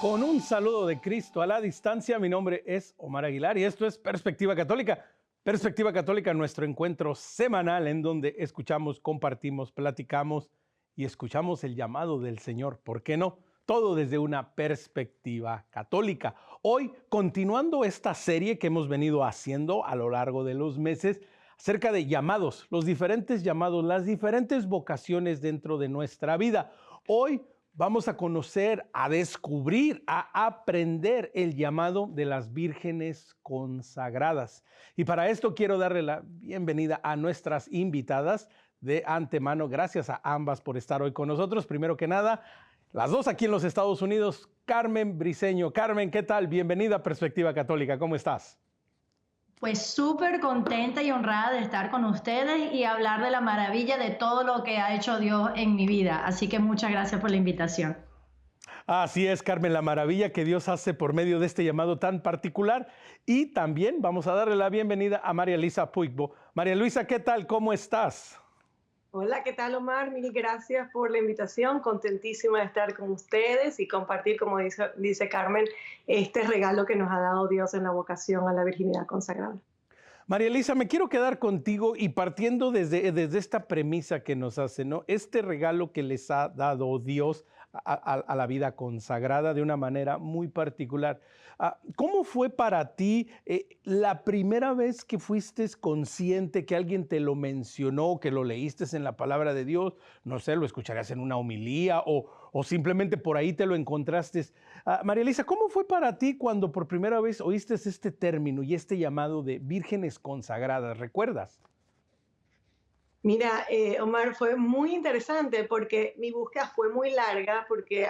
Con un saludo de Cristo a la distancia, mi nombre es Omar Aguilar y esto es Perspectiva Católica. Perspectiva Católica, nuestro encuentro semanal en donde escuchamos, compartimos, platicamos y escuchamos el llamado del Señor. ¿Por qué no? Todo desde una perspectiva católica. Hoy, continuando esta serie que hemos venido haciendo a lo largo de los meses acerca de llamados, los diferentes llamados, las diferentes vocaciones dentro de nuestra vida. Hoy vamos a conocer, a descubrir, a aprender el llamado de las vírgenes consagradas. Y para esto quiero darle la bienvenida a nuestras invitadas de antemano. Gracias a ambas por estar hoy con nosotros. Primero que nada, las dos aquí en los Estados Unidos, Carmen Briceño. Carmen, ¿qué tal? Bienvenida a Perspectiva Católica. ¿Cómo estás? Pues súper contenta y honrada de estar con ustedes y hablar de la maravilla de todo lo que ha hecho Dios en mi vida. Así que muchas gracias por la invitación. Así es, Carmen, la maravilla que Dios hace por medio de este llamado tan particular. Y también vamos a darle la bienvenida a María Luisa Puigbo. María Luisa, ¿qué tal? ¿Cómo estás? Hola, ¿qué tal, Omar? Mil gracias por la invitación. Contentísima de estar con ustedes y compartir, como dice Carmen, este regalo que nos ha dado Dios en la vocación a la virginidad consagrada. María Elisa, me quiero quedar contigo y partiendo desde esta premisa que nos hace, ¿no? Este regalo que les ha dado Dios a la vida consagrada de una manera muy particular. ¿Cómo fue para ti la primera vez que fuiste consciente que alguien te lo mencionó, que lo leíste en la palabra de Dios? No sé, lo escucharías en una homilía o simplemente por ahí te lo encontraste. María Elisa, ¿cómo fue para ti cuando por primera vez oíste este término y este llamado de vírgenes consagradas? ¿Recuerdas? Mira, Omar, fue muy interesante porque mi búsqueda fue muy larga porque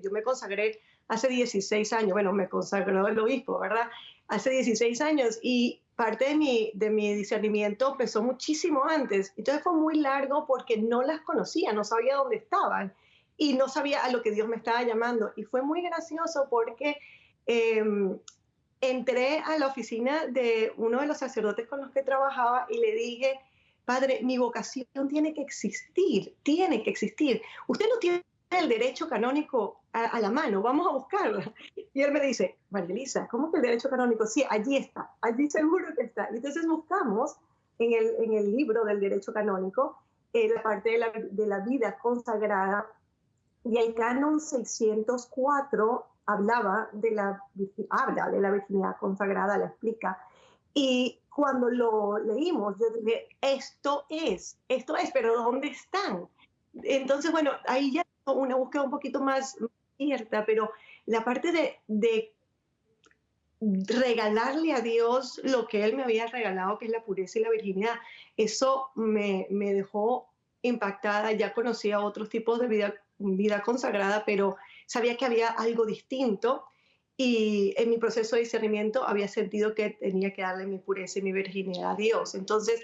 yo me consagré hace 16 años, bueno, me consagró el obispo, ¿verdad? Hace 16 años y parte de mi discernimiento empezó muchísimo antes. Entonces fue muy largo porque no las conocía, no sabía dónde estaban y no sabía a lo que Dios me estaba llamando. Y fue muy gracioso porque entré a la oficina de uno de los sacerdotes con los que trabajaba y le dije: Padre, mi vocación tiene que existir, tiene que existir. Usted no tiene el derecho canónico a la mano, vamos a buscarla. Y él me dice: María Elisa, ¿cómo que el derecho canónico? Sí, allí está, allí seguro que está. Y entonces buscamos en el libro del derecho canónico la parte de la vida consagrada, y el canon 604 habla de la virginidad consagrada, la explica. Y cuando lo leímos, yo dije, esto es, pero ¿dónde están? Entonces, bueno, ahí ya una búsqueda un poquito más abierta, pero la parte de regalarle a Dios lo que Él me había regalado, que es la pureza y la virginidad, eso me dejó impactada. Ya conocía otros tipos de vida consagrada, pero sabía que había algo distinto. Y en mi proceso de discernimiento había sentido que tenía que darle mi pureza y mi virginidad a Dios. Entonces,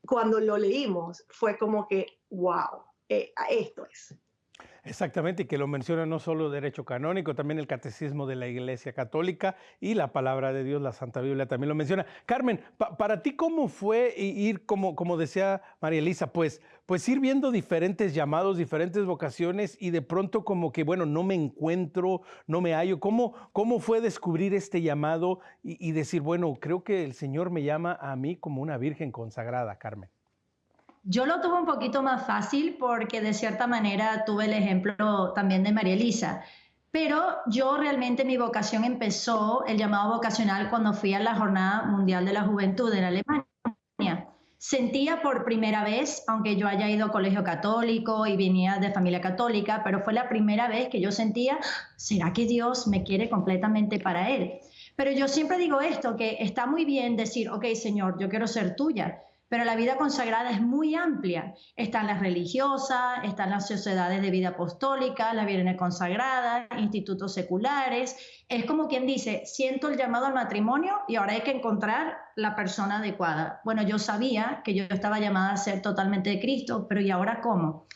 cuando lo leímos, fue como que, wow, esto es. Exactamente, y que lo menciona no solo derecho canónico, también el catecismo de la Iglesia Católica y la palabra de Dios, la Santa Biblia también lo menciona. Carmen, para ti, ¿cómo fue ir, como decía María Elisa, pues ir viendo diferentes llamados, diferentes vocaciones y de pronto como que, bueno, no me encuentro, no me hallo? ¿Cómo fue descubrir este llamado y decir, bueno, creo que el Señor me llama a mí como una virgen consagrada, Carmen? Yo lo tuve un poquito más fácil porque de cierta manera tuve el ejemplo también de María Elisa. Pero yo realmente mi vocación empezó, el llamado vocacional, cuando fui a la Jornada Mundial de la Juventud en Alemania. Sentía por primera vez, aunque yo haya ido a colegio católico y venía de familia católica, pero fue la primera vez que yo sentía, ¿será que Dios me quiere completamente para Él? Pero yo siempre digo esto, que está muy bien decir, ok, Señor, yo quiero ser tuya, pero la vida consagrada es muy amplia. Están las religiosas, están las sociedades de vida apostólica, las vírgenes consagradas, institutos seculares. Es como quien dice, siento el llamado al matrimonio y ahora hay que encontrar la persona adecuada. Bueno, yo sabía que yo estaba llamada a ser totalmente de Cristo, pero ¿y ahora cómo?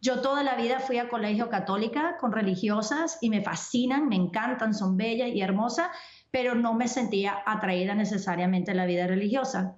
Yo toda la vida fui a colegio católica con religiosas y me fascinan, me encantan, son bellas y hermosas, pero no me sentía atraída necesariamente a la vida religiosa.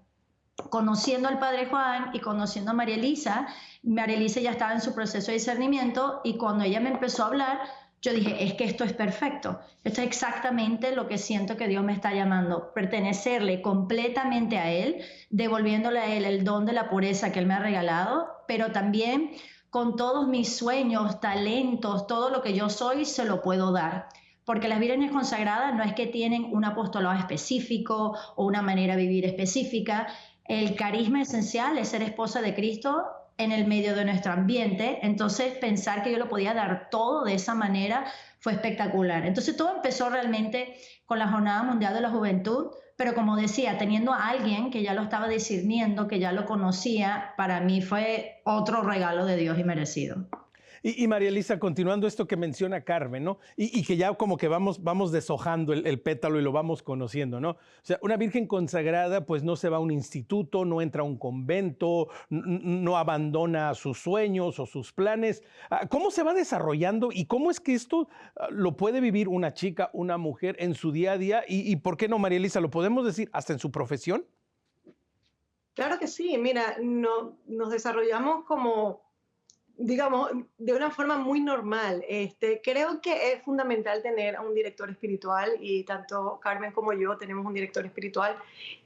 Conociendo al Padre Juan y conociendo a María Elisa ya estaba en su proceso de discernimiento y cuando ella me empezó a hablar, yo dije, es que esto es perfecto. Esto es exactamente lo que siento que Dios me está llamando, pertenecerle completamente a Él, devolviéndole a Él el don de la pureza que Él me ha regalado, pero también con todos mis sueños, talentos, todo lo que yo soy, se lo puedo dar. Porque las vírgenes consagradas no es que tienen un apostolado específico o una manera de vivir específica. El carisma esencial es ser esposa de Cristo en el medio de nuestro ambiente. Entonces, pensar que yo lo podía dar todo de esa manera fue espectacular. Entonces, todo empezó realmente con la Jornada Mundial de la Juventud, pero como decía, teniendo a alguien que ya lo estaba discerniendo, que ya lo conocía, para mí fue otro regalo de Dios y merecido. Y María Elisa, continuando esto que menciona Carmen, ¿no? Y que ya como que vamos deshojando el pétalo y lo vamos conociendo, ¿no? O sea, una virgen consagrada pues no se va a un instituto, no entra a un convento, no abandona sus sueños o sus planes. ¿Cómo se va desarrollando y cómo es que esto lo puede vivir una chica, una mujer en su día a día? Y ¿por qué no, María Elisa? ¿Lo podemos decir hasta en su profesión? Claro que sí, mira, no, nos desarrollamos como, digamos, de una forma muy normal. Creo que es fundamental tener a un director espiritual y tanto Carmen como yo tenemos un director espiritual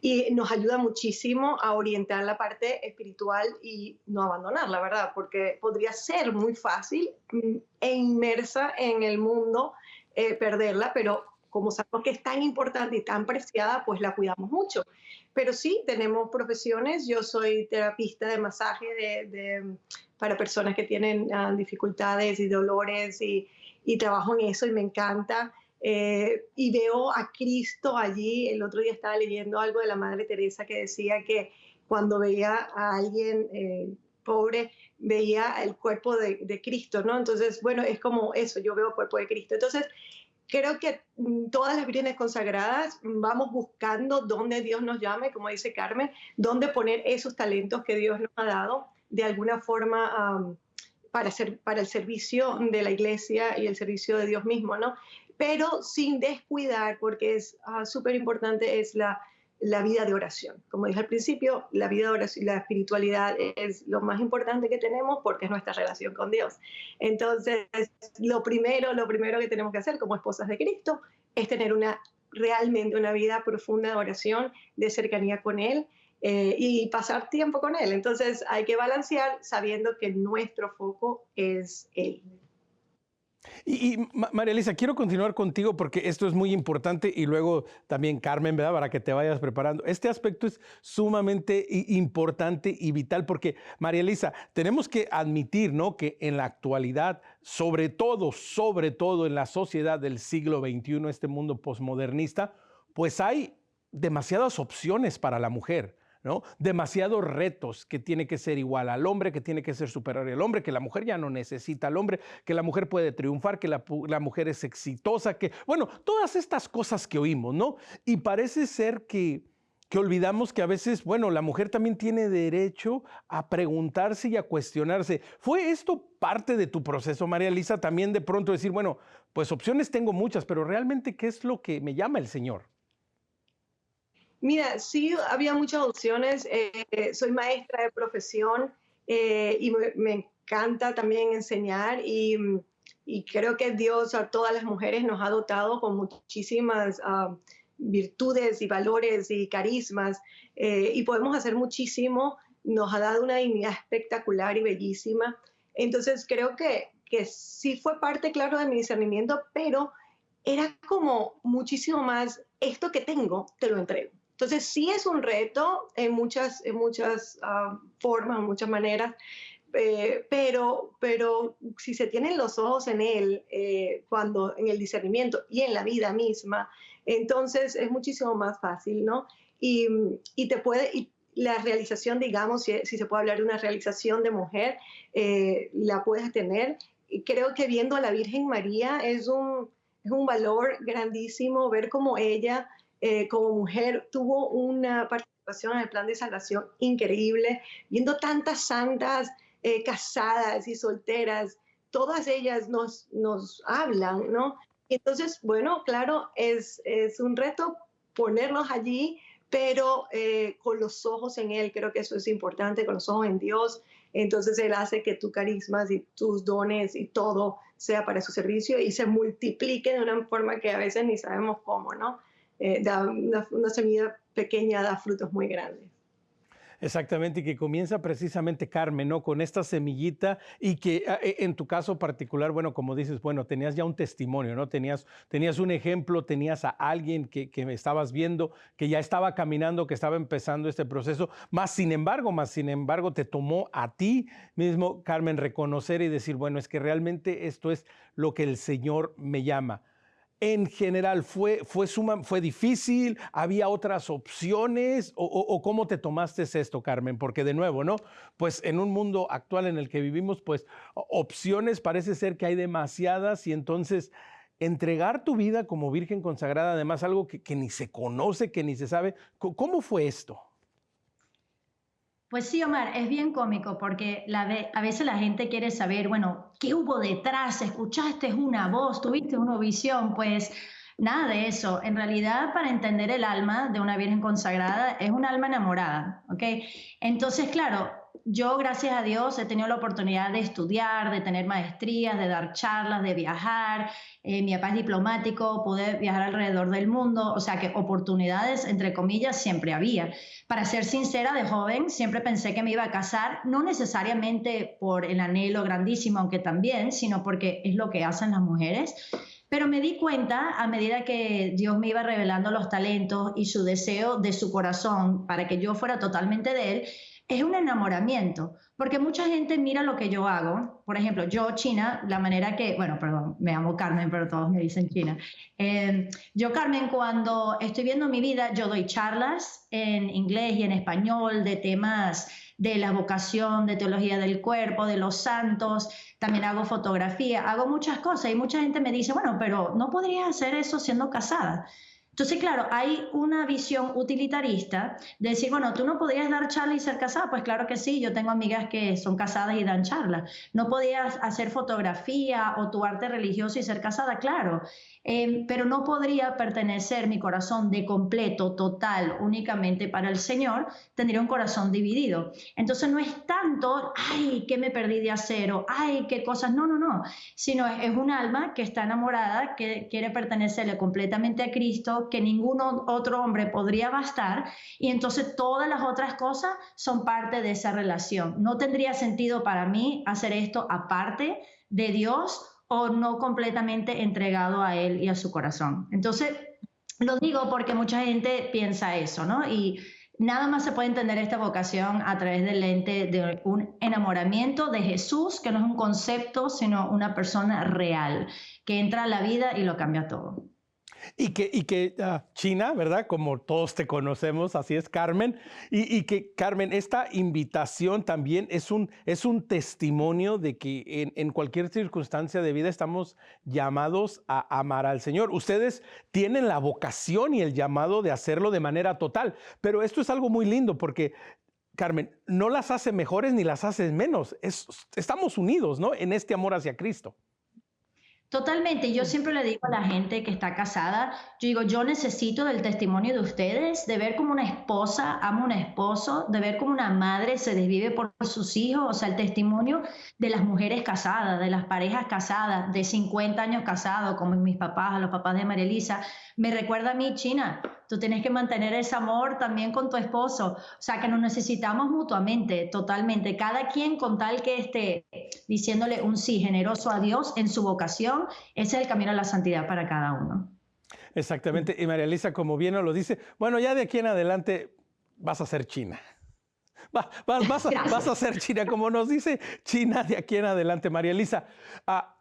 y nos ayuda muchísimo a orientar la parte espiritual y no abandonarla, ¿verdad? Porque podría ser muy fácil e inmersa en el mundo perderla, pero como sabemos que es tan importante y tan preciada, pues la cuidamos mucho. Pero sí, tenemos profesiones. Yo soy terapista de masaje para personas que tienen dificultades y dolores y trabajo en eso y me encanta. Y veo a Cristo allí. El otro día estaba leyendo algo de la Madre Teresa que decía que cuando veía a alguien pobre, veía el cuerpo de Cristo, ¿no? Entonces, bueno, es como eso, yo veo el cuerpo de Cristo. Entonces, creo que todas las vírgenes consagradas vamos buscando dónde Dios nos llame, como dice Carmen, dónde poner esos talentos que Dios nos ha dado de alguna forma para el servicio de la iglesia y el servicio de Dios mismo, ¿no? Pero sin descuidar, porque es súper importante, es la vida de oración. Como dije al principio, la vida de oración y la espiritualidad es lo más importante que tenemos porque es nuestra relación con Dios. Entonces, lo primero que tenemos que hacer como esposas de Cristo es tener realmente una vida profunda de oración, de cercanía con Él y pasar tiempo con Él. Entonces, hay que balancear sabiendo que nuestro foco es Él. María Elisa, quiero continuar contigo porque esto es muy importante y luego también Carmen, ¿verdad? Para que te vayas preparando. Este aspecto es sumamente importante y vital porque, María Elisa, tenemos que admitir, ¿no? Que en la actualidad, sobre todo en la sociedad del siglo XXI, este mundo posmodernista, pues hay demasiadas opciones para la mujer, ¿no? Demasiados retos, que tiene que ser igual al hombre, que tiene que ser superior al hombre, que la mujer ya no necesita al hombre, que la mujer puede triunfar, que la mujer es exitosa, que, bueno, todas estas cosas que oímos, ¿no? Y parece ser que olvidamos que a veces, bueno, la mujer también tiene derecho a preguntarse y a cuestionarse. ¿Fue esto parte de tu proceso, María Elisa? También de pronto decir, bueno, pues opciones tengo muchas, pero realmente, ¿qué es lo que me llama el Señor? Mira, sí, había muchas opciones. Soy maestra de profesión y me encanta también enseñar y creo que Dios a todas las mujeres nos ha dotado con muchísimas virtudes y valores y carismas y podemos hacer muchísimo. Nos ha dado una dignidad espectacular y bellísima. Entonces creo que sí fue parte, claro, de mi discernimiento, pero era como muchísimo más, esto que tengo, te lo entrego. Entonces sí es un reto en muchas formas, en muchas maneras, pero si se tienen los ojos en él, en el discernimiento y en la vida misma, entonces es muchísimo más fácil, ¿no? Y la realización, digamos, si se puede hablar de una realización de mujer, la puedes tener. Y creo que viendo a la Virgen María es un valor grandísimo ver cómo ella como mujer tuvo una participación en el plan de salvación increíble, viendo tantas santas casadas y solteras, todas ellas nos hablan, ¿no? Entonces, bueno, claro, es un reto ponernos allí, pero con los ojos en Él, creo que eso es importante, con los ojos en Dios, entonces Él hace que tus carismas y tus dones y todo sea para su servicio y se multiplique de una forma que a veces ni sabemos cómo, ¿no? Una semilla pequeña da frutos muy grandes. Exactamente, y que comienza precisamente, Carmen, ¿no? Con esta semillita y que en tu caso particular, bueno, como dices, bueno, tenías ya un testimonio, ¿no? Tenías un ejemplo, tenías a alguien que me estabas viendo, que ya estaba caminando, que estaba empezando este proceso, más sin embargo, te tomó a ti mismo, Carmen, reconocer y decir, bueno, es que realmente esto es lo que el Señor me llama. En general, ¿fue difícil? ¿Había otras opciones? ¿O cómo te tomaste esto, Carmen? Porque de nuevo, ¿no? Pues en un mundo actual en el que vivimos, pues opciones parece ser que hay demasiadas y entonces entregar tu vida como virgen consagrada, además algo que ni se conoce, que ni se sabe, ¿cómo fue esto? Pues sí, Omar, es bien cómico porque a veces la gente quiere saber, bueno, ¿qué hubo detrás? ¿Escuchaste una voz? ¿Tuviste una visión? Pues nada de eso. En realidad, para entender el alma de una virgen consagrada, es un alma enamorada, ¿ok? Entonces, claro, yo, gracias a Dios, he tenido la oportunidad de estudiar, de tener maestrías, de dar charlas, de viajar. Mi papá es diplomático, pude viajar alrededor del mundo, o sea que oportunidades, entre comillas, siempre había. Para ser sincera, de joven siempre pensé que me iba a casar, no necesariamente por el anhelo grandísimo, aunque también, sino porque es lo que hacen las mujeres. Pero me di cuenta a medida que Dios me iba revelando los talentos y su deseo de su corazón para que yo fuera totalmente de Él, es un enamoramiento, porque mucha gente mira lo que yo hago. Por ejemplo, yo, China, la manera que, bueno, perdón, me llamo Carmen, pero todos me dicen China. Yo, Carmen, cuando estoy viendo mi vida, yo doy charlas en inglés y en español de temas de la vocación, de teología del cuerpo, de los santos, también hago fotografía, hago muchas cosas y mucha gente me dice, bueno, pero no podrías hacer eso siendo casada. Entonces, claro, hay una visión utilitarista de decir, bueno, tú no podías dar charla y ser casada. Pues claro que sí, yo tengo amigas que son casadas y dan charlas. No podías hacer fotografía o tu arte religioso y ser casada, claro. Pero no podría pertenecer mi corazón de completo, total, únicamente para el Señor, tendría un corazón dividido. Entonces no es tanto, ay, ¿qué me perdí de hacer? O, ay, qué cosas, no, no, no, sino es un alma que está enamorada, que quiere pertenecerle completamente a Cristo, que ningún otro hombre podría bastar, y entonces todas las otras cosas son parte de esa relación. No tendría sentido para mí hacer esto aparte de Dios o no completamente entregado a Él y a su corazón. Entonces, lo digo porque mucha gente piensa eso, ¿no? Y nada más se puede entender esta vocación a través del lente de un enamoramiento de Jesús, que no es un concepto, sino una persona real, que entra a la vida y lo cambia todo. China, ¿verdad? Como todos te conocemos, así es, Carmen. Y que, Carmen, esta invitación también es un testimonio de que en cualquier circunstancia de vida estamos llamados a amar al Señor. Ustedes tienen la vocación y el llamado de hacerlo de manera total, pero esto es algo muy lindo porque, Carmen, no las hace mejores ni las hace menos. Estamos unidos, ¿no? En este amor hacia Cristo. Totalmente, yo siempre le digo a la gente que está casada, yo digo, yo necesito del testimonio de ustedes, de ver cómo una esposa ama a un esposo, de ver cómo una madre se desvive por sus hijos, o sea, el testimonio de las mujeres casadas, de las parejas casadas, de 50 años casados, como mis papás, los papás de María Elisa, me recuerda a mí, China, tú tienes que mantener ese amor también con tu esposo, o sea, que nos necesitamos mutuamente, totalmente, cada quien con tal que esté diciéndole un sí generoso a Dios en su vocación. Ese es el camino a la santidad para cada uno. Exactamente. Y María Elisa, como bien nos lo dice, bueno, ya de aquí en adelante vas a ser China. Vas a ser China, como nos dice China de aquí en adelante. María Elisa,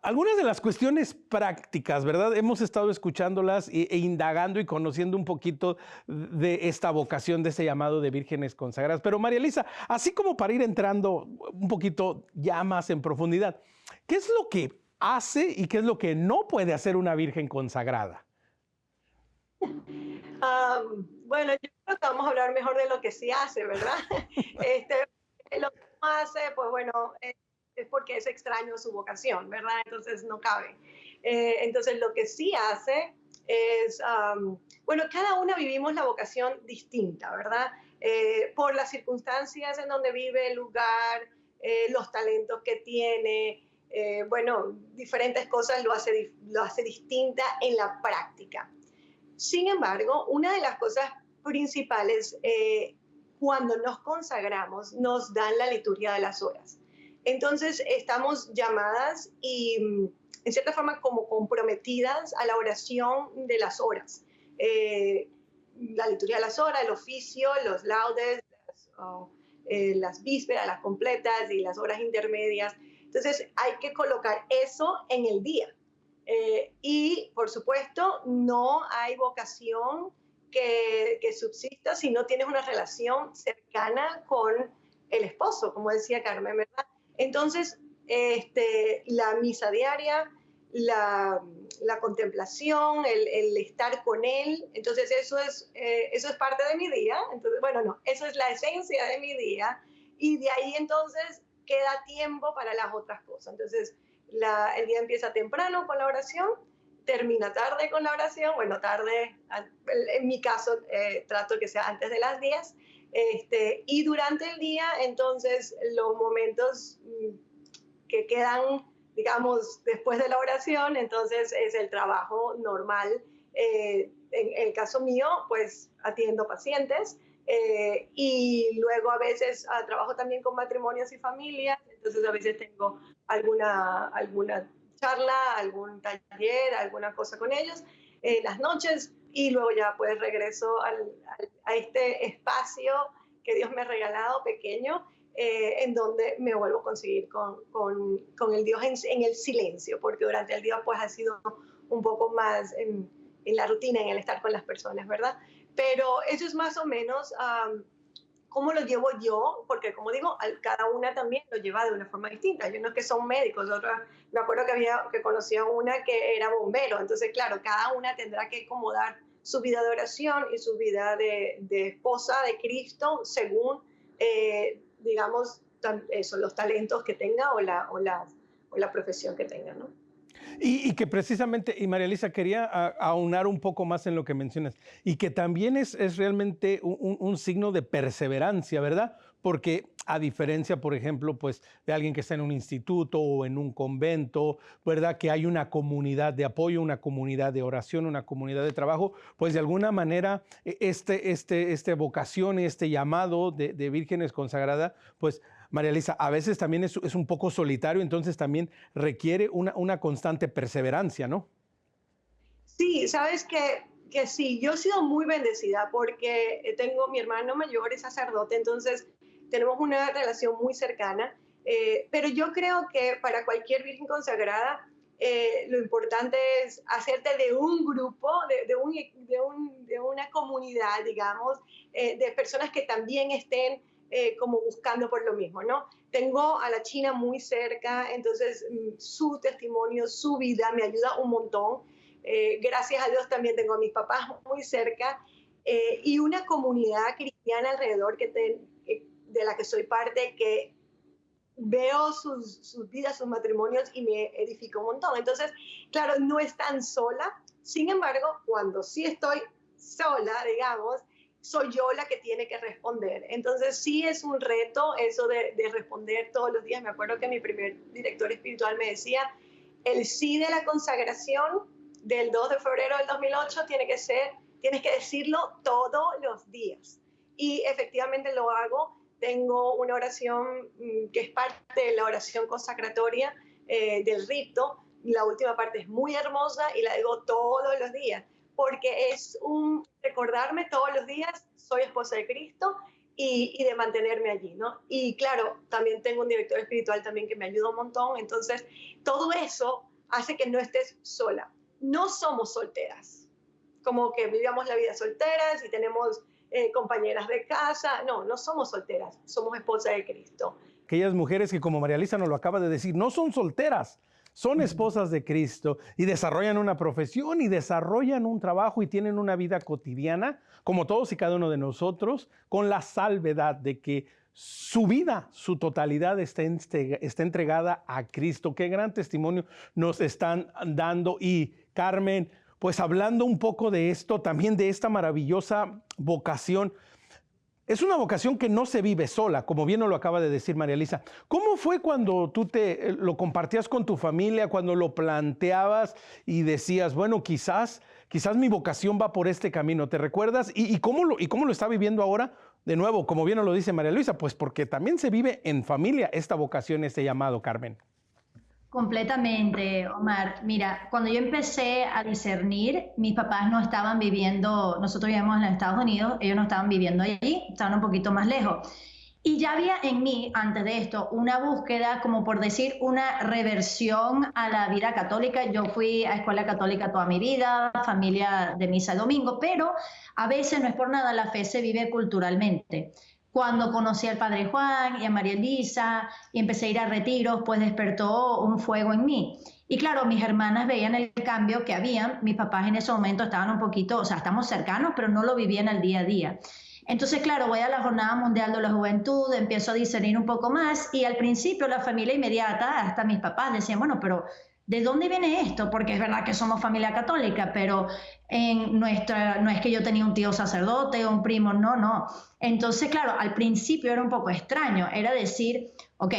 algunas de las cuestiones prácticas, ¿verdad? Hemos estado escuchándolas e indagando y conociendo un poquito de esta vocación, de ese llamado de vírgenes consagradas. Pero María Elisa, así como para ir entrando un poquito ya más en profundidad, ¿qué es lo que hace y qué es lo que no puede hacer una virgen consagrada? Bueno, yo creo que vamos a hablar mejor de lo que sí hace, ¿verdad? Lo que no hace, pues bueno, es porque es extraño su vocación, ¿verdad? Entonces no cabe. Entonces lo que sí hace es, bueno, cada una vivimos la vocación distinta, ¿verdad? Por las circunstancias en donde vive, el lugar, los talentos que tiene, bueno, diferentes cosas lo hace distinta en la práctica. Sin embargo, una de las cosas principales cuando nos consagramos nos dan la liturgia de las horas. Entonces estamos llamadas y en cierta forma como comprometidas a la oración de las horas. La liturgia de las horas, el oficio, los laudes, las vísperas, las completas y las horas intermedias. Entonces hay que colocar eso en el día. Y por supuesto no hay vocación que subsista si no tienes una relación cercana con el esposo, como decía Carmen, ¿verdad? Entonces, la misa diaria, la contemplación, el estar con él, entonces eso es parte de mi día. Entonces, bueno, no, eso es la esencia de mi día, y de ahí entonces queda tiempo para las otras cosas. Entonces, el día empieza temprano con la oración, termina tarde con la oración, bueno, tarde, en mi caso, trato que sea antes de las 10, y durante el día, entonces, los momentos que quedan, digamos, después de la oración, entonces es el trabajo normal. En el caso mío, pues atiendo pacientes, y luego a veces trabajo también con matrimonios y familias, entonces a veces tengo alguna charla, algún taller, alguna cosa con ellos las noches, y luego ya pues regreso a este espacio que Dios me ha regalado pequeño, en donde me vuelvo a conseguir con el Dios en el silencio, porque durante el día pues ha sido un poco más en la rutina, en el estar con las personas, ¿verdad? Pero eso es más o menos cómo lo llevo yo, porque como digo, cada una también lo lleva de una forma distinta. Hay unos que son médicos, otras, me acuerdo que conocía una que era bombero, entonces claro, cada una tendrá que acomodar su vida de oración y su vida de esposa de Cristo según, digamos, eso, los talentos que tenga o la profesión que tenga, ¿no? Y que precisamente, y María Elisa, quería aunar un poco más en lo que mencionas, y que también es realmente un signo de perseverancia, ¿verdad? Porque a diferencia, por ejemplo, pues de alguien que está en un instituto o en un convento, ¿verdad? Que hay una comunidad de apoyo, una comunidad de oración, una comunidad de trabajo, pues de alguna manera esta vocación, este llamado de vírgenes consagradas, pues María Elisa, a veces también es un poco solitario, entonces también requiere una constante perseverancia, ¿no? Sí, sabes que sí, yo he sido muy bendecida porque tengo mi hermano mayor, es sacerdote, entonces tenemos una relación muy cercana, pero yo creo que para cualquier virgen consagrada, lo importante es hacerte de un grupo, de una comunidad, digamos, de personas que también estén como buscando por lo mismo, ¿no? Tengo a la China muy cerca, entonces su testimonio, su vida me ayuda un montón. Gracias a Dios también tengo a mis papás muy cerca, y una comunidad cristiana alrededor de la que soy parte, que veo sus vidas, sus matrimonios, y me edifico un montón. Entonces, claro, no es tan sola. Sin embargo, cuando sí estoy sola, digamos, soy yo la que tiene que responder. Entonces sí es un reto eso de responder todos los días. Me acuerdo que mi primer director espiritual me decía, el sí de la consagración del 2 de febrero del 2008 tienes que decirlo todos los días. Y efectivamente lo hago. Tengo una oración que es parte de la oración consacratoria del rito. La última parte es muy hermosa y la digo todos los días, porque es un recordarme todos los días, soy esposa de Cristo, y de mantenerme allí, ¿no? Y claro, también tengo un director espiritual también que me ayuda un montón, entonces todo eso hace que no estés sola. No somos solteras, como que vivíamos la vida solteras y tenemos compañeras de casa. No somos solteras, somos esposas de Cristo. Aquellas mujeres que, como María Elisa nos lo acaba de decir, no son solteras, son esposas de Cristo y desarrollan una profesión y desarrollan un trabajo y tienen una vida cotidiana, como todos y cada uno de nosotros, con la salvedad de que su vida, su totalidad está entregada a Cristo. Qué gran testimonio nos están dando. Y Carmen, pues hablando un poco de esto, también de esta maravillosa vocación, Es una vocación que no se vive sola, como bien nos lo acaba de decir María Elisa. ¿Cómo fue cuando tú lo compartías con tu familia, cuando lo planteabas y decías, bueno, quizás mi vocación va por este camino? ¿Te recuerdas? ¿Y cómo lo está viviendo ahora? De nuevo, como bien nos lo dice María Luisa, pues porque también se vive en familia esta vocación, este llamado, Carmen. Completamente, Omar. Mira, cuando yo empecé a discernir, mis papás no estaban viviendo, nosotros vivíamos en los Estados Unidos, ellos no estaban viviendo allí, estaban un poquito más lejos. Y ya había en mí, antes de esto, una búsqueda, como por decir, una reversión a la vida católica. Yo fui a escuela católica toda mi vida, familia de misa y domingo, pero a veces no es por nada, la fe se vive culturalmente. Cuando conocí al Padre Juan y a María Elisa y empecé a ir a retiros, pues despertó un fuego en mí. Y claro, mis hermanas veían el cambio que había. Mis papás en ese momento estaban un poquito, o sea, estamos cercanos, pero no lo vivían al día a día. Entonces, claro, voy a la Jornada Mundial de la Juventud, empiezo a discernir un poco más y al principio la familia inmediata, hasta mis papás decían, bueno, pero ¿de dónde viene esto? Porque es verdad que somos familia católica, pero no es que yo tenía un tío sacerdote o un primo, no. Entonces, claro, al principio era un poco extraño, era decir, ok,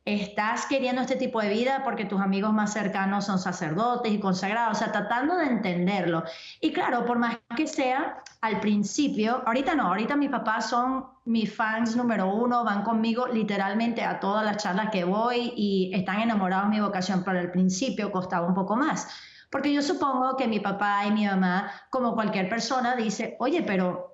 estás queriendo este tipo de vida porque tus amigos más cercanos son sacerdotes y consagrados, o sea, tratando de entenderlo. Y claro, por más que sea, al principio, ahorita no, ahorita mis papás son mis fans número uno, van conmigo literalmente a todas las charlas que voy y están enamorados de mi vocación, pero al principio costaba un poco más. Porque yo supongo que mi papá y mi mamá, como cualquier persona, dice, oye, pero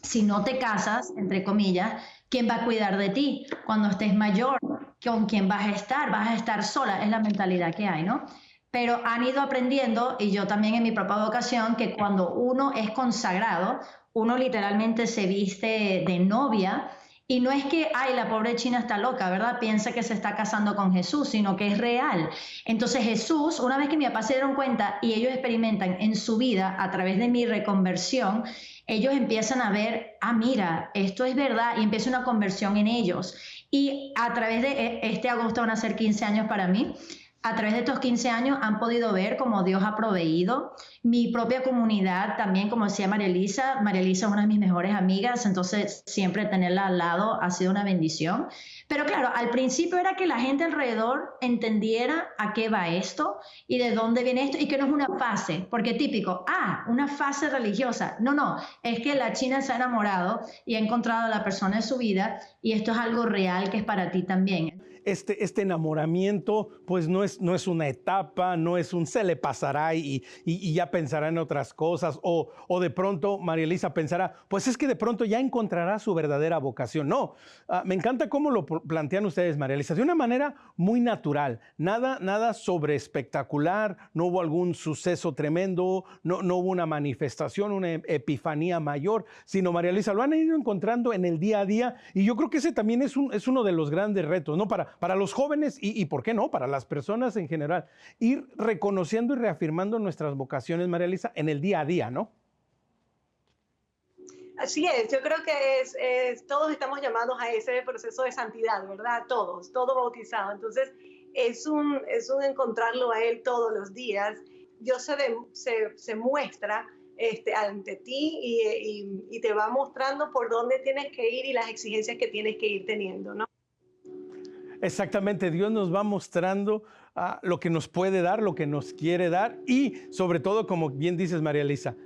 si no te casas, entre comillas, ¿quién va a cuidar de ti cuando estés mayor? ¿Con quién vas a estar? Vas a estar sola, es la mentalidad que hay, ¿no? Pero han ido aprendiendo, y yo también en mi propia vocación, que cuando uno es consagrado, uno literalmente se viste de novia, y no es que, ay, la pobre china está loca, ¿verdad? Piensa que se está casando con Jesús, sino que es real. Entonces Jesús, una vez que mis papás se dieron cuenta y ellos experimentan en su vida a través de mi reconversión, ellos empiezan a ver, mira, esto es verdad, y empieza una conversión en ellos. Y a través de este agosto van a ser 15 años para mí. A través de estos 15 años han podido ver cómo Dios ha proveído. Mi propia comunidad también, como decía María Elisa es una de mis mejores amigas, entonces siempre tenerla al lado ha sido una bendición. Pero claro, al principio era que la gente alrededor entendiera a qué va esto y de dónde viene esto y que no es una fase, porque típico, una fase religiosa. No, es que la china se ha enamorado y ha encontrado a la persona de su vida y esto es algo real que es para ti también. Este enamoramiento pues no es una etapa, no es un se le pasará y ya pensará en otras cosas o de pronto María Elisa pensará, pues es que de pronto ya encontrará su verdadera vocación. No, me encanta cómo lo plantean ustedes, María Elisa, de una manera muy natural, nada sobre espectacular, no hubo algún suceso tremendo, no hubo una manifestación, una epifanía mayor, sino María Elisa lo han ido encontrando en el día a día y yo creo que ese también es uno de los grandes retos, ¿no? Para los jóvenes y ¿por qué no? Para las personas en general, ir reconociendo y reafirmando nuestras vocaciones, María Elisa, en el día a día, ¿no? Así es, yo creo que todos estamos llamados a ese proceso de santidad, ¿verdad? Todos bautizados. Entonces, es un encontrarlo a Él todos los días. Dios se muestra ante ti y te va mostrando por dónde tienes que ir y las exigencias que tienes que ir teniendo, ¿no? Exactamente, Dios nos va mostrando lo que nos puede dar, lo que nos quiere dar y sobre todo, como bien dices, María Elisa,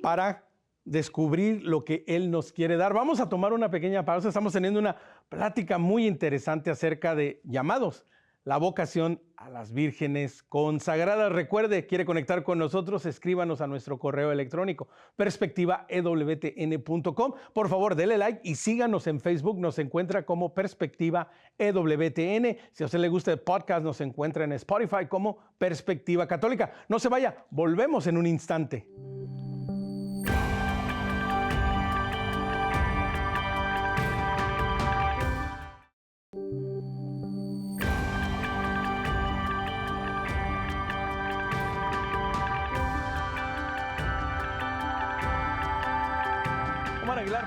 para descubrir lo que Él nos quiere dar. Vamos a tomar una pequeña pausa, estamos teniendo una plática muy interesante acerca de llamados, la vocación a las vírgenes consagradas. Recuerde, quiere conectar con nosotros, escríbanos a nuestro correo electrónico perspectivaewtn.com. Por favor, dele like y síganos en Facebook, nos encuentra como Perspectiva EWTN. Si a usted le gusta el podcast, nos encuentra en Spotify como Perspectiva Católica. No se vaya, volvemos en un instante.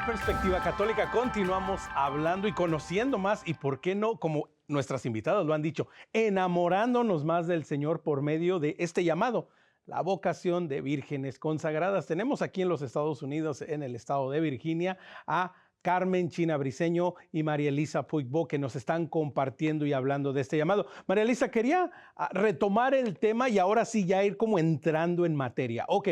Perspectiva Católica, continuamos hablando y conociendo más y por qué no, como nuestras invitadas lo han dicho, enamorándonos más del Señor por medio de este llamado, la vocación de vírgenes consagradas. Tenemos aquí en los Estados Unidos, en el estado de Virginia, a Carmen China Briceño y María Elisa Puigbo, que nos están compartiendo y hablando de este llamado. María Elisa, quería retomar el tema y ahora sí ya ir como entrando en materia. Ok,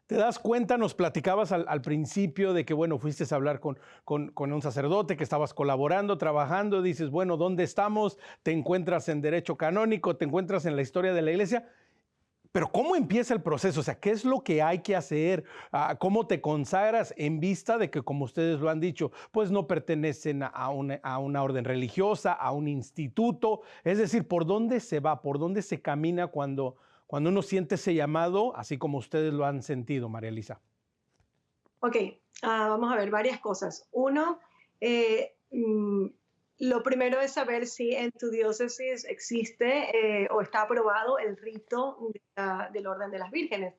te das cuenta, nos platicabas al principio de que, bueno, fuiste a hablar con un sacerdote, que estabas colaborando, trabajando, dices, bueno, ¿dónde estamos? Te encuentras en derecho canónico, te encuentras en la historia de la iglesia. Pero ¿cómo empieza el proceso? O sea, ¿qué es lo que hay que hacer? ¿Cómo te consagras en vista de que, como ustedes lo han dicho, pues no pertenecen a una orden religiosa, a un instituto? Es decir, ¿por dónde se va? ¿Por dónde se camina cuando uno siente ese llamado, así como ustedes lo han sentido, María Elisa? Ok, vamos a ver varias cosas. Uno, eh, mm, lo primero es saber si en tu diócesis existe o está aprobado el rito del Orden de las Vírgenes.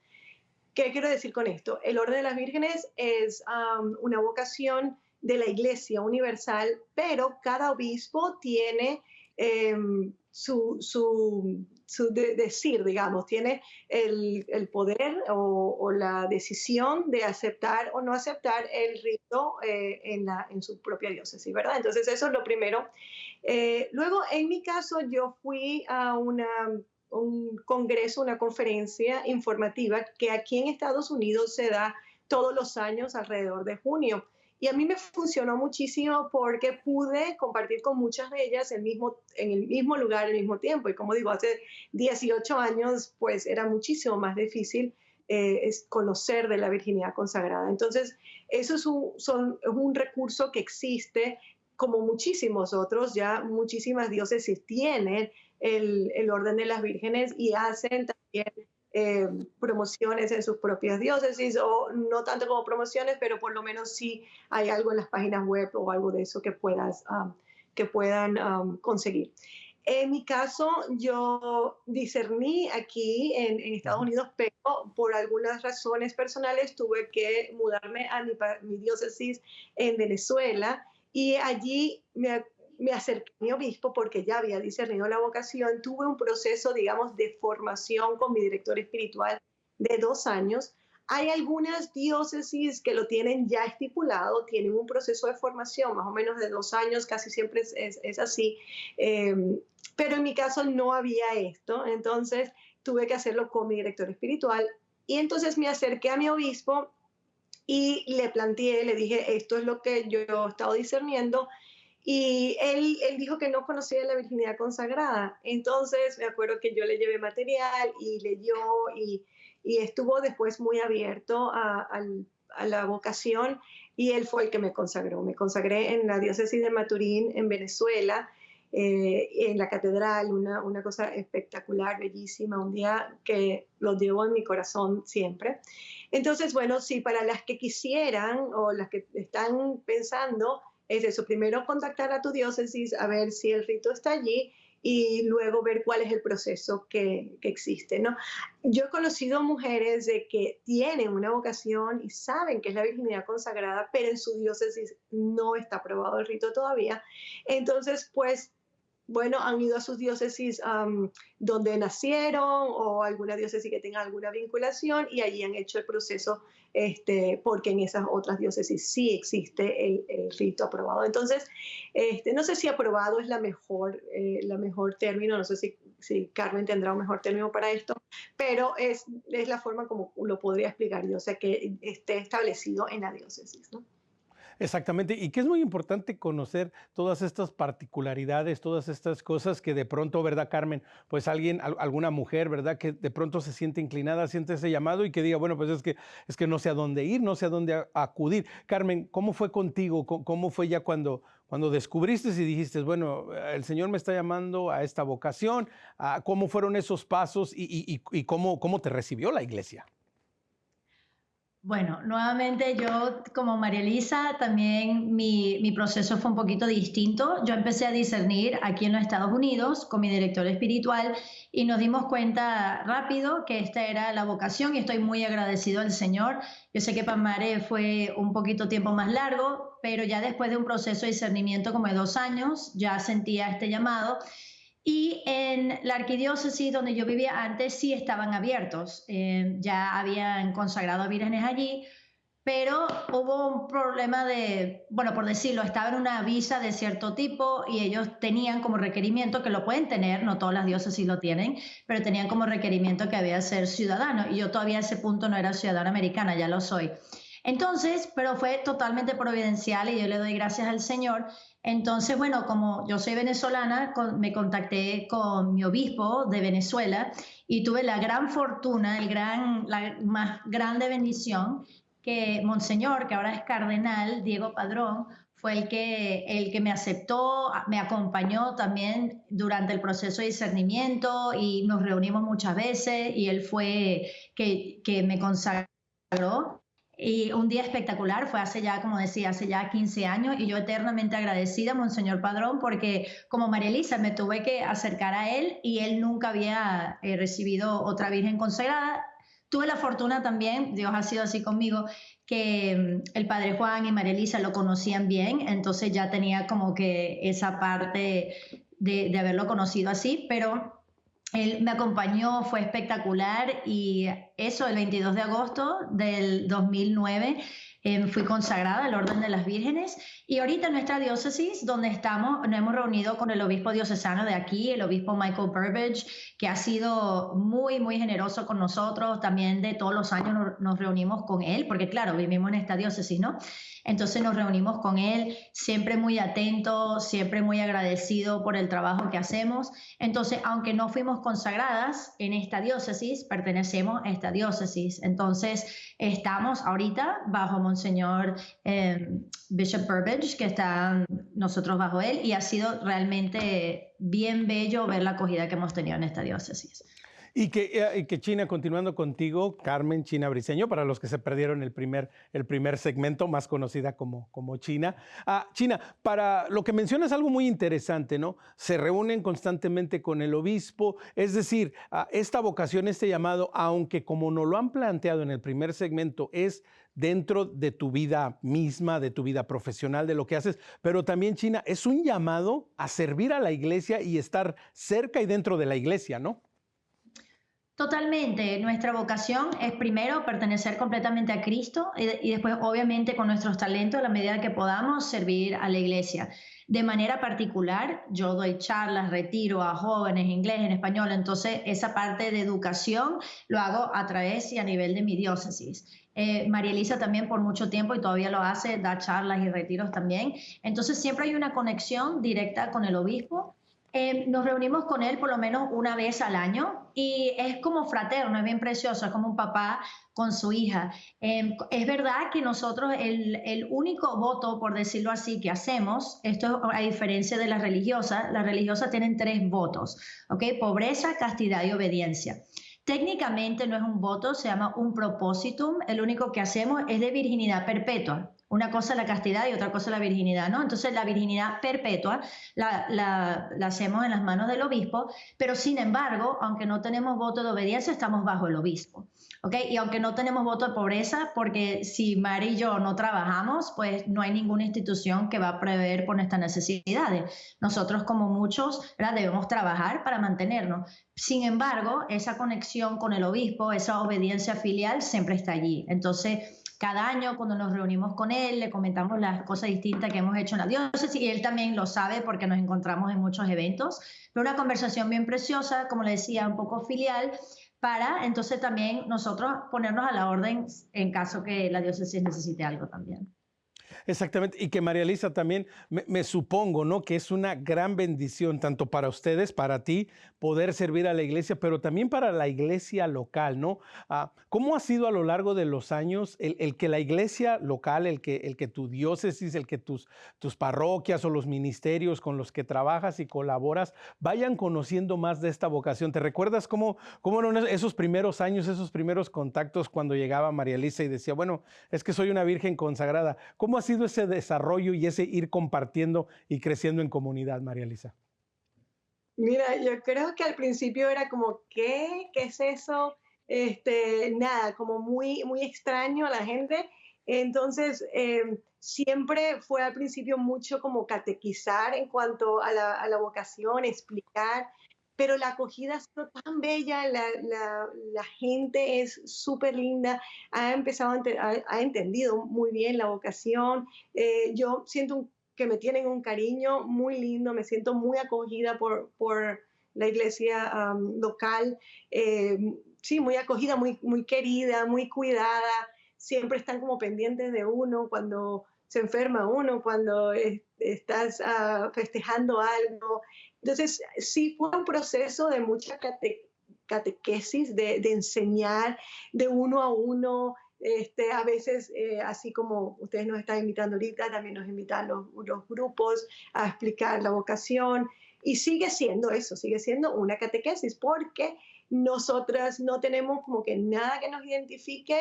¿Qué quiero decir con esto? El Orden de las Vírgenes es una vocación de la Iglesia Universal, pero cada obispo tiene decir, digamos, tiene el poder o la decisión de aceptar o no aceptar el rito en su propia diócesis, ¿verdad? Entonces eso es lo primero. Luego, en mi caso, yo fui a un congreso, una conferencia informativa que aquí en Estados Unidos se da todos los años alrededor de junio. Y a mí me funcionó muchísimo porque pude compartir con muchas de ellas en el mismo lugar, al mismo tiempo. Y como digo, hace 18 años, pues era muchísimo más difícil conocer de la virginidad consagrada. Entonces, eso es un recurso que existe, como muchísimos otros, ya muchísimas diócesis tienen el Orden de las Vírgenes y hacen también promociones en sus propias diócesis, o no tanto como promociones, pero por lo menos sí hay algo en las páginas web o algo de eso que puedan conseguir. En mi caso, yo discerní aquí en Estados Unidos, pero por algunas razones personales tuve que mudarme a mi diócesis en Venezuela, y allí me acerqué a mi obispo porque ya había discernido la vocación. Tuve un proceso, digamos, de formación con mi director espiritual de 2 años. Hay algunas diócesis que lo tienen ya estipulado, tienen un proceso de formación más o menos de 2 años, casi siempre es así, pero en mi caso no había esto, entonces tuve que hacerlo con mi director espiritual, y entonces me acerqué a mi obispo y le planteé, le dije, esto es lo que yo he estado discerniendo. Y él dijo que no conocía la virginidad consagrada. Entonces me acuerdo que yo le llevé material y leyó, y estuvo después muy abierto a la vocación, y él fue el que me consagró. Me consagré en la diócesis de Maturín, en Venezuela, en la catedral, una cosa espectacular, bellísima, un día que lo llevo en mi corazón siempre. Entonces, bueno, sí, para las que quisieran o las que están pensando, es eso: primero contactar a tu diócesis a ver si el rito está allí, y luego ver cuál es el proceso que existe, ¿no? Yo he conocido mujeres de que tienen una vocación y saben que es la virginidad consagrada, pero en su diócesis no está aprobado el rito todavía. Entonces, pues, bueno, han ido a sus diócesis donde nacieron, o alguna diócesis que tenga alguna vinculación, y allí han hecho el proceso, porque en esas otras diócesis sí existe el rito aprobado. Entonces, no sé si aprobado es la mejor término, no sé si Carmen tendrá un mejor término para esto, pero es la forma como lo podría explicar yo, o sea, que esté establecido en la diócesis, ¿no? Exactamente, y que es muy importante conocer todas estas particularidades, todas estas cosas que de pronto, ¿verdad, Carmen? Pues alguna mujer, ¿verdad? Que de pronto se siente inclinada, siente ese llamado y que diga, bueno, pues es que no sé a dónde ir, no sé a dónde acudir. Carmen, ¿cómo fue contigo? ¿Cómo fue ya cuando descubriste y dijiste, bueno, el Señor me está llamando a esta vocación? ¿Cómo fueron esos pasos y cómo te recibió la iglesia? Bueno, nuevamente yo como María Elisa, también mi proceso fue un poquito distinto. Yo empecé a discernir aquí en los Estados Unidos con mi director espiritual, y nos dimos cuenta rápido que esta era la vocación, y estoy muy agradecido al Señor. Yo sé que para Mare fue un poquito tiempo más largo, pero ya después de un proceso de discernimiento como de 2 años, ya sentía este llamado. Y en la arquidiócesis donde yo vivía antes sí estaban abiertos, ya habían consagrado a vírgenes allí, pero hubo un problema de, bueno, por decirlo, estaba en una visa de cierto tipo y ellos tenían como requerimiento, que lo pueden tener, no todas las diócesis lo tienen, pero tenían como requerimiento que había que ser ciudadano y yo todavía a ese punto no era ciudadana americana, ya lo soy. Entonces, pero fue totalmente providencial y yo le doy gracias al Señor. Entonces, bueno, como yo soy venezolana, me contacté con mi obispo de Venezuela y tuve la gran fortuna, la más grande bendición que Monseñor, que ahora es cardenal, Diego Padrón, fue el que me aceptó, me acompañó también durante el proceso de discernimiento y nos reunimos muchas veces y él fue que me consagró. Y un día espectacular, fue hace ya, como decía, hace ya 15 años y yo eternamente agradecida a Monseñor Padrón porque como María Elisa me tuve que acercar a él y él nunca había recibido otra virgen consagrada. Tuve la fortuna también, Dios ha sido así conmigo, que el Padre Juan y María Elisa lo conocían bien, entonces ya tenía como que esa parte de haberlo conocido así, pero él me acompañó, fue espectacular y eso el 22 de agosto del 2009 fui consagrada al Orden de las Vírgenes y ahorita en nuestra diócesis donde estamos nos hemos reunido con el obispo diocesano de aquí, el obispo Michael Burbidge, que ha sido muy, muy generoso con nosotros, también de todos los años nos reunimos con él, porque claro, vivimos en esta diócesis, ¿no? Entonces nos reunimos con él, siempre muy atento, siempre muy agradecido por el trabajo que hacemos. Entonces, aunque no fuimos consagradas en esta diócesis, pertenecemos a esta diócesis. Entonces, estamos ahorita bajo Monseñor Bishop Burbidge, que está nosotros bajo él, y ha sido realmente bien bello ver la acogida que hemos tenido en esta diócesis. Y que China, continuando contigo, Carmen China Briceño, para los que se perdieron el primer segmento, más conocida como China. China, para lo que mencionas algo muy interesante, ¿no? Se reúnen constantemente con el obispo, es decir, esta vocación, este llamado, aunque como nos lo han planteado en el primer segmento, es dentro de tu vida misma, de tu vida profesional, de lo que haces, pero también, China, es un llamado a servir a la iglesia y estar cerca y dentro de la iglesia, ¿no? Totalmente. Nuestra vocación es primero pertenecer completamente a Cristo y después, obviamente, con nuestros talentos, a la medida que podamos, servir a la iglesia. De manera particular, yo doy charlas, retiro a jóvenes, inglés, en español, entonces esa parte de educación lo hago a través y a nivel de mi diócesis. María Elisa también por mucho tiempo y todavía lo hace, da charlas y retiros también. Entonces siempre hay una conexión directa con el obispo. Nos reunimos con él por lo menos una vez al año y es como fraterno, es bien precioso, es como un papá con su hija. Es verdad que nosotros el único voto, por decirlo así, que hacemos, esto a diferencia de las religiosas tienen 3 votos, ¿ok? Pobreza, castidad y obediencia. Técnicamente no es un voto, se llama un propositum, el único que hacemos es de virginidad perpetua. Una cosa es la castidad y otra cosa es la virginidad, ¿no? Entonces la virginidad perpetua la hacemos en las manos del obispo, pero sin embargo, aunque no tenemos voto de obediencia, estamos bajo el obispo, ¿ok? Y aunque no tenemos voto de pobreza, porque si Mari y yo no trabajamos, pues no hay ninguna institución que va a prever por nuestras necesidades. Nosotros como muchos, ¿verdad? Debemos trabajar para mantenernos. Sin embargo, esa conexión con el obispo, esa obediencia filial siempre está allí. Entonces, cada año cuando nos reunimos con él, le comentamos las cosas distintas que hemos hecho en la diócesis y él también lo sabe porque nos encontramos en muchos eventos. Pero una conversación bien preciosa, como le decía, un poco filial, para entonces también nosotros ponernos a la orden en caso que la diócesis necesite algo también. Exactamente, y que María Elisa también, me supongo, ¿no? Que es una gran bendición, tanto para ustedes, para ti, poder servir a la iglesia, pero también para la iglesia local, ¿no? ¿Cómo ha sido a lo largo de los años el que la iglesia local, el que tu diócesis, el que tus parroquias o los ministerios con los que trabajas y colaboras vayan conociendo más de esta vocación? ¿Te recuerdas cómo eran esos primeros años, esos primeros contactos cuando llegaba María Elisa y decía, bueno, es que soy una virgen consagrada? ¿Cómo ha sido ese desarrollo y ese ir compartiendo y creciendo en comunidad, María Elisa? Mira, yo creo que al principio era como, ¿qué? ¿Qué es eso? Nada, como muy, muy extraño a la gente. Entonces, siempre fue al principio mucho como catequizar en cuanto a la vocación, explicar, pero la acogida ha sido tan bella, la gente es súper linda, ha entendido muy bien la vocación. Yo siento que me tienen un cariño muy lindo, me siento muy acogida por la iglesia local, eh, sí, muy acogida, muy querida, muy cuidada, siempre están como pendientes de uno cuando se enferma uno, cuando estás festejando algo. Entonces, sí fue un proceso de mucha catequesis, de enseñar de uno a uno. A veces, así como ustedes nos están invitando ahorita, también nos invitan los grupos a explicar la vocación. Y sigue siendo eso, sigue siendo una catequesis, porque nosotras no tenemos como que nada que nos identifique,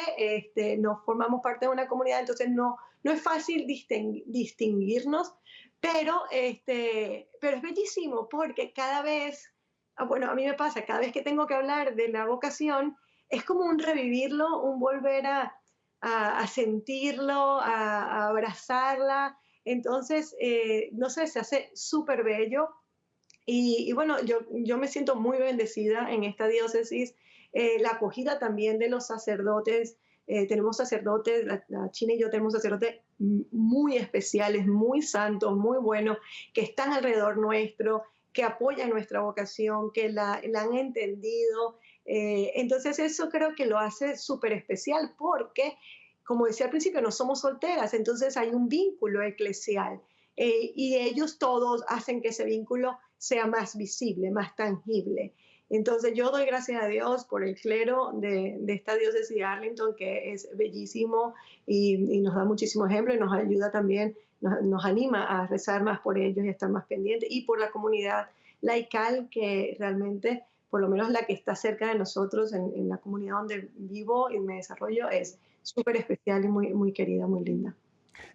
no formamos parte de una comunidad, entonces no es fácil distinguirnos, pero es bellísimo porque cada vez, bueno, a mí me pasa, cada vez que tengo que hablar de la vocación, es como un revivirlo, un volver a sentirlo, a abrazarla. Entonces, no sé, se hace súper bello. Y bueno, yo me siento muy bendecida en esta diócesis. La acogida también de los sacerdotes. Tenemos sacerdotes, la China y yo tenemos sacerdotes muy especiales, muy santos, muy buenos, que están alrededor nuestro, que apoyan nuestra vocación, que la han entendido. Entonces eso creo que lo hace súper especial porque, como decía al principio, no somos solteras, entonces hay un vínculo eclesial. Y ellos todos hacen que ese vínculo sea más visible, más tangible. Entonces yo doy gracias a Dios por el clero de esta diócesis de Arlington, que es bellísimo y nos da muchísimo ejemplo y nos ayuda también, nos anima a rezar más por ellos y a estar más pendientes, y por la comunidad laical, que realmente, por lo menos la que está cerca de nosotros, en la comunidad donde vivo y me desarrollo, es súper especial y muy querida, muy linda.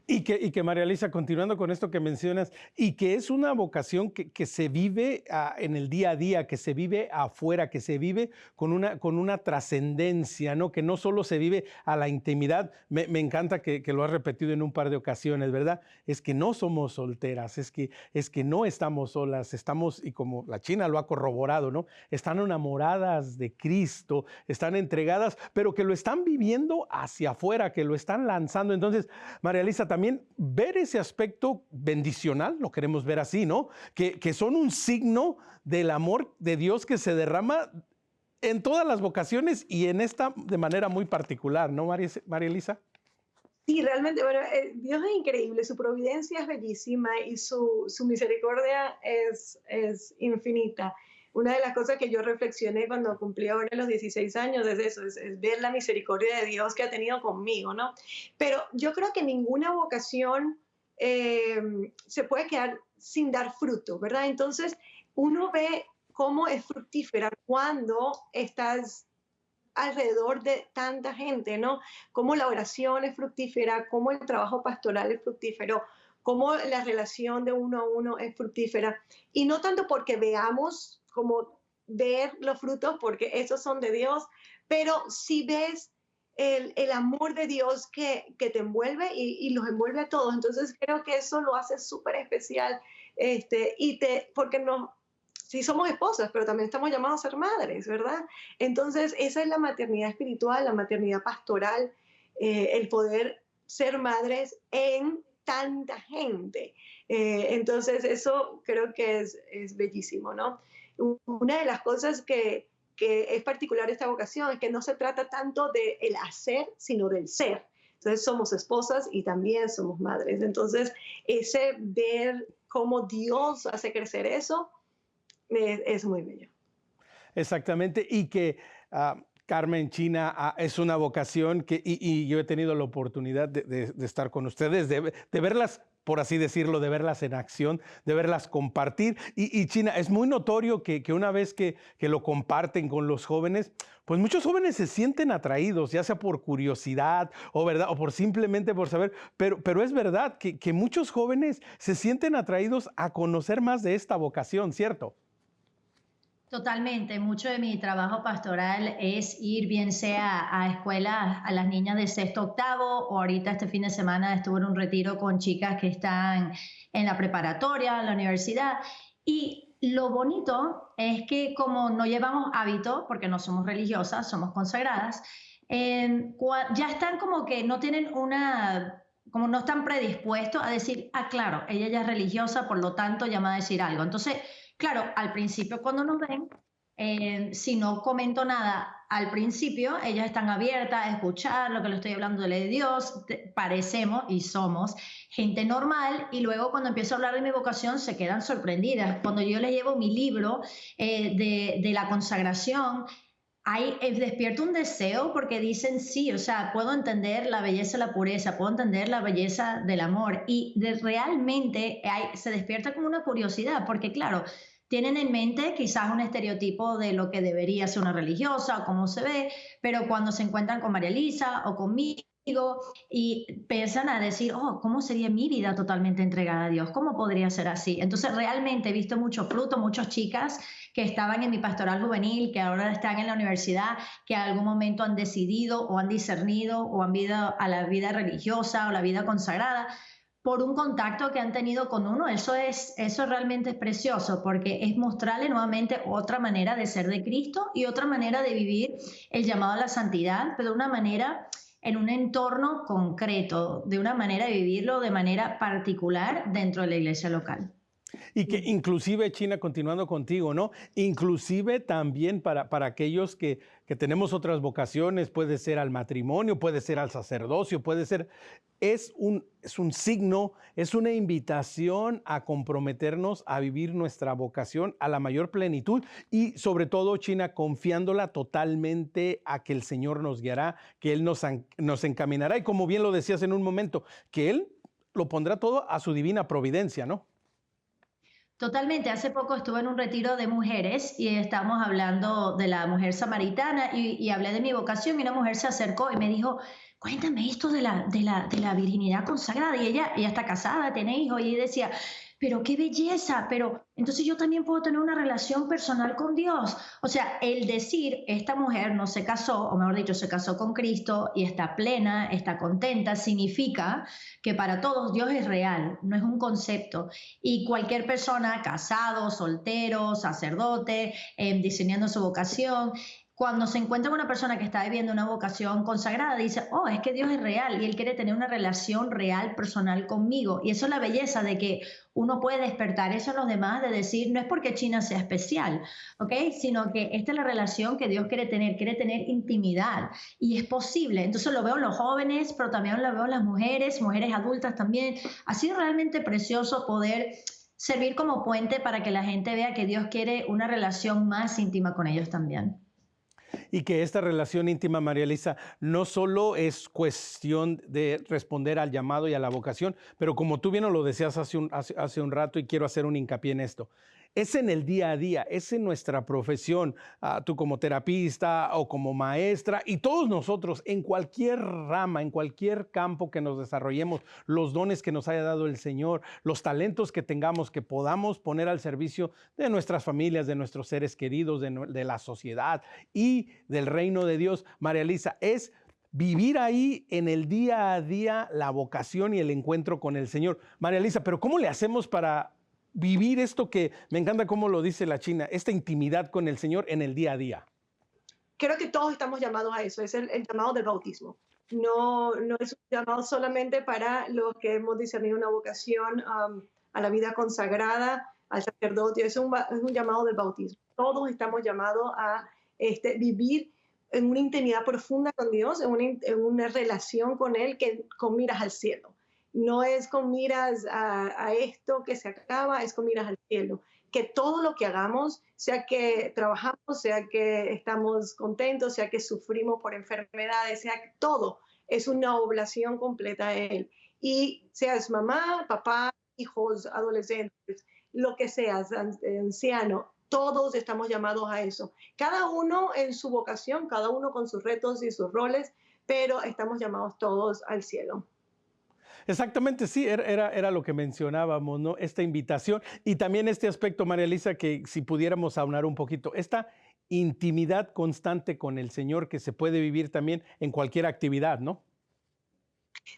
Y que María Elisa, continuando con esto que mencionas, y que es una vocación que se vive en el día a día, que se vive afuera, que se vive con una trascendencia, ¿no? Que no solo se vive a la intimidad. Me encanta que lo has repetido en un par de ocasiones, ¿verdad? Es que no somos solteras, es que no estamos solas, estamos, y como la China lo ha corroborado, ¿no? Están enamoradas de Cristo, están entregadas, pero que lo están viviendo hacia afuera, que lo están lanzando. Entonces, María Elisa, también ver ese aspecto bendicional, lo queremos ver así, ¿no? Que son un signo del amor de Dios que se derrama en todas las vocaciones y en esta de manera muy particular, ¿no, María Elisa? Sí, realmente, bueno, Dios es increíble, su providencia es bellísima y su misericordia es infinita. Una de las cosas que yo reflexioné cuando cumplí ahora los 16 años es eso, es ver la misericordia de Dios que ha tenido conmigo, ¿no? Pero yo creo que ninguna vocación se puede quedar sin dar fruto, ¿verdad? Entonces, uno ve cómo es fructífera cuando estás alrededor de tanta gente, ¿no? Cómo la oración es fructífera, cómo el trabajo pastoral es fructífero, cómo la relación de uno a uno es fructífera. Y no tanto porque veamos como ver los frutos, porque esos son de Dios, pero si ves el amor de Dios que te envuelve y los envuelve a todos. Entonces creo que eso lo hace súper especial, porque sí somos esposas, pero también estamos llamados a ser madres, ¿verdad? Entonces esa es la maternidad espiritual, la maternidad pastoral, el poder ser madres en tanta gente. Entonces eso creo que es bellísimo, ¿no? Una de las cosas que es particular de esta vocación es que no se trata tanto del hacer, sino del ser. Entonces somos esposas y también somos madres. Entonces ese ver cómo Dios hace crecer eso es muy bello. Exactamente, y que Carmen, China, es una vocación y yo he tenido la oportunidad de estar con ustedes, de verlas, por así decirlo, de verlas en acción, de verlas compartir. Y China, es muy notorio que una vez que lo comparten con los jóvenes, pues muchos jóvenes se sienten atraídos, ya sea por curiosidad o, ¿verdad? O por simplemente por saber, pero es verdad que muchos jóvenes se sienten atraídos a conocer más de esta vocación, ¿cierto? Totalmente, mucho de mi trabajo pastoral es ir bien sea a escuelas a las niñas de sexto octavo, o ahorita este fin de semana estuve en un retiro con chicas que están en la preparatoria, en la universidad, y Lo bonito es que como no llevamos hábito, porque no somos religiosas, somos consagradas, ya están como que no tienen como no están predispuestos a decir, ah, claro, ella ya es religiosa, por lo tanto ya me va a decir algo. Entonces, claro, al principio cuando nos ven, si no comento nada al principio, ellas están abiertas a escuchar lo que le estoy hablando de Dios, parecemos y somos gente normal, y luego cuando empiezo a hablar de mi vocación se quedan sorprendidas. Cuando yo les llevo mi libro de la consagración, despierta un deseo porque dicen sí, o sea, puedo entender la belleza, la pureza, puedo entender la belleza del amor y realmente se despierta como una curiosidad porque claro, tienen en mente quizás un estereotipo de lo que debería ser una religiosa o cómo se ve, pero cuando se encuentran con María Elisa o conmigo y empiezan a decir, oh, ¿cómo sería mi vida totalmente entregada a Dios? ¿Cómo podría ser así? Entonces realmente he visto mucho fruto, muchas chicas que estaban en mi pastoral juvenil, que ahora están en la universidad, que en algún momento han decidido o han discernido o han ido a la vida religiosa o la vida consagrada por un contacto que han tenido con uno. Eso realmente es precioso porque es mostrarle nuevamente otra manera de ser de Cristo y otra manera de vivir el llamado a la santidad, pero de una manera en un entorno concreto, de una manera de vivirlo de manera particular dentro de la iglesia local. Y que inclusive, China, continuando contigo, ¿no? Inclusive también para aquellos que tenemos otras vocaciones, puede ser al matrimonio, puede ser al sacerdocio, puede ser, es un signo, es una invitación a comprometernos a vivir nuestra vocación a la mayor plenitud y sobre todo, China, confiándola totalmente a que el Señor nos guiará, que Él nos encaminará y como bien lo decías en un momento, que Él lo pondrá todo a su divina providencia, ¿no? Totalmente. Hace poco estuve en un retiro de mujeres y estábamos hablando de la mujer samaritana y hablé de mi vocación y una mujer se acercó y me dijo, cuéntame esto de la virginidad consagrada. Y ella está casada, tiene hijos y ella decía, pero qué belleza, pero entonces yo también puedo tener una relación personal con Dios. O sea, el decir, esta mujer no se casó, o mejor dicho, se casó con Cristo y está plena, está contenta, significa que para todos Dios es real, no es un concepto. Y cualquier persona, casado, soltero, sacerdote, diseñando su vocación, cuando se encuentra con una persona que está viviendo una vocación consagrada, dice, oh, es que Dios es real y Él quiere tener una relación real, personal conmigo. Y eso es la belleza de que uno puede despertar eso en los demás, de decir, no es porque China sea especial, ¿ok? Sino que esta es la relación que Dios quiere tener intimidad y es posible. Entonces lo veo en los jóvenes, pero también lo veo en las mujeres, mujeres adultas también. Ha sido realmente precioso poder servir como puente para que la gente vea que Dios quiere una relación más íntima con ellos también. Y que esta relación íntima, María Elisa, no solo es cuestión de responder al llamado y a la vocación, pero como tú bien nos lo decías hace un rato y quiero hacer un hincapié en esto, es en el día a día, es en nuestra profesión, tú como terapista o como maestra y todos nosotros en cualquier rama, en cualquier campo que nos desarrollemos, los dones que nos haya dado el Señor, los talentos que tengamos, que podamos poner al servicio de nuestras familias, de nuestros seres queridos, de la sociedad y del reino de Dios. María Elisa, es vivir ahí en el día a día la vocación y el encuentro con el Señor. María Elisa, pero ¿cómo le hacemos para vivir esto que me encanta cómo lo dice la China, esta intimidad con el Señor en el día a día? Creo que todos estamos llamados a eso, es el llamado del bautismo. No, no es un llamado solamente para los que hemos discernido una vocación a la vida consagrada, al sacerdocio, es un llamado del bautismo. Todos estamos llamados a vivir en una intimidad profunda con Dios, en una relación con Él con miras al cielo. No es con miras a esto que se acaba, es con miras al cielo. Que todo lo que hagamos, sea que trabajamos, sea que estamos contentos, sea que sufrimos por enfermedades, sea que todo es una oblación completa a Él. Y seas mamá, papá, hijos, adolescentes, lo que seas, anciano, todos estamos llamados a eso. Cada uno en su vocación, cada uno con sus retos y sus roles, pero estamos llamados todos al cielo. Exactamente, sí, era lo que mencionábamos, ¿no? Esta invitación y también este aspecto, María Elisa, que si pudiéramos aunar un poquito, esta intimidad constante con el Señor que se puede vivir también en cualquier actividad, ¿no?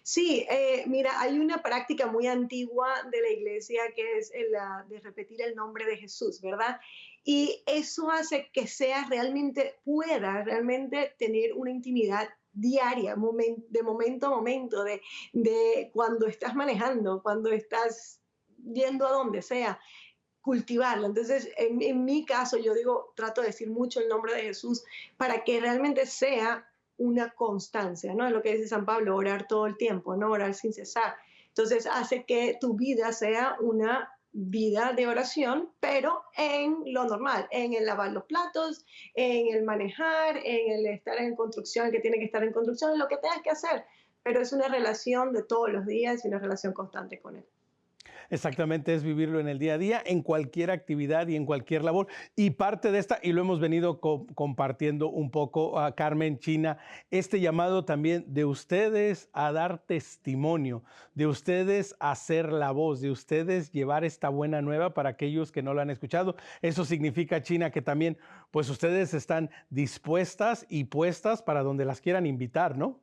Sí, mira, hay una práctica muy antigua de la iglesia que es la de repetir el nombre de Jesús, ¿verdad? Y eso hace que sea realmente, pueda realmente tener una intimidad diaria, de momento a momento, de cuando estás manejando, cuando estás yendo a donde sea, cultivarlo. Entonces, en mi caso, yo digo, trato de decir mucho el nombre de Jesús para que realmente sea una constancia, ¿no? Es lo que dice San Pablo, orar todo el tiempo, ¿no? Orar sin cesar. Entonces, hace que tu vida sea una vida de oración, pero en lo normal, en el lavar los platos, en el manejar, en el estar en construcción, que tiene que estar en construcción, en lo que tengas que hacer, pero es una relación de todos los días y una relación constante con él. Exactamente, es vivirlo en el día a día, en cualquier actividad y en cualquier labor. Y parte de esta, y lo hemos venido compartiendo un poco a Carmen, China, este llamado también de ustedes a dar testimonio, de ustedes a hacer la voz, de ustedes llevar esta buena nueva para aquellos que no la han escuchado. Eso significa, China, que también, pues ustedes están dispuestas y puestas para donde las quieran invitar, ¿no?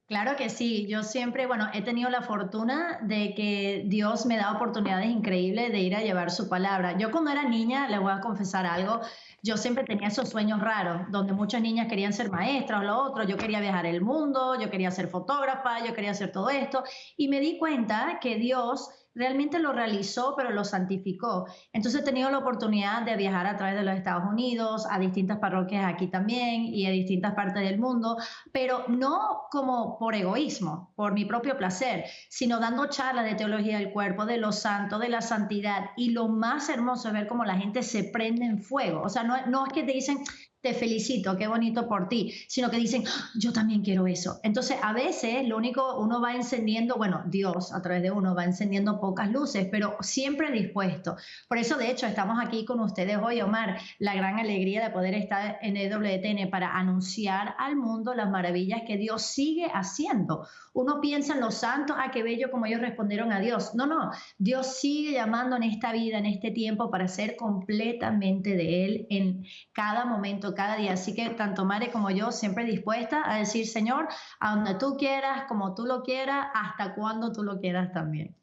Claro que sí, yo siempre, bueno, he tenido la fortuna de que Dios me da oportunidades increíbles de ir a llevar su palabra. Yo cuando era niña, le voy a confesar algo, yo siempre tenía esos sueños raros, donde muchas niñas querían ser maestras o lo otro, yo quería viajar el mundo, yo quería ser fotógrafa, yo quería hacer todo esto, y me di cuenta que Dios realmente lo realizó, pero lo santificó. Entonces he tenido la oportunidad de viajar a través de los Estados Unidos, a distintas parroquias aquí también y a distintas partes del mundo, pero no como por egoísmo, por mi propio placer, sino dando charlas de teología del cuerpo, de los santos, de la santidad. Y lo más hermoso es ver cómo la gente se prende en fuego. O sea, no es que te dicen, te felicito, qué bonito por ti, sino que dicen, "Ah, yo también quiero eso". Entonces, a veces lo único, uno va encendiendo, bueno, Dios a través de uno va encendiendo pocas luces, pero siempre dispuesto. Por eso, de hecho, estamos aquí con ustedes hoy, Omar, la gran alegría de poder estar en EWTN para anunciar al mundo las maravillas que Dios sigue haciendo. Uno piensa en los santos, ah, qué bello como ellos respondieron a Dios. No, no, Dios sigue llamando en esta vida, en este tiempo, para ser completamente de Él en cada momento, cada día. Así que tanto Mare como yo siempre dispuesta a decir, Señor, a donde tú quieras, como tú lo quieras, hasta cuando tú lo quieras también.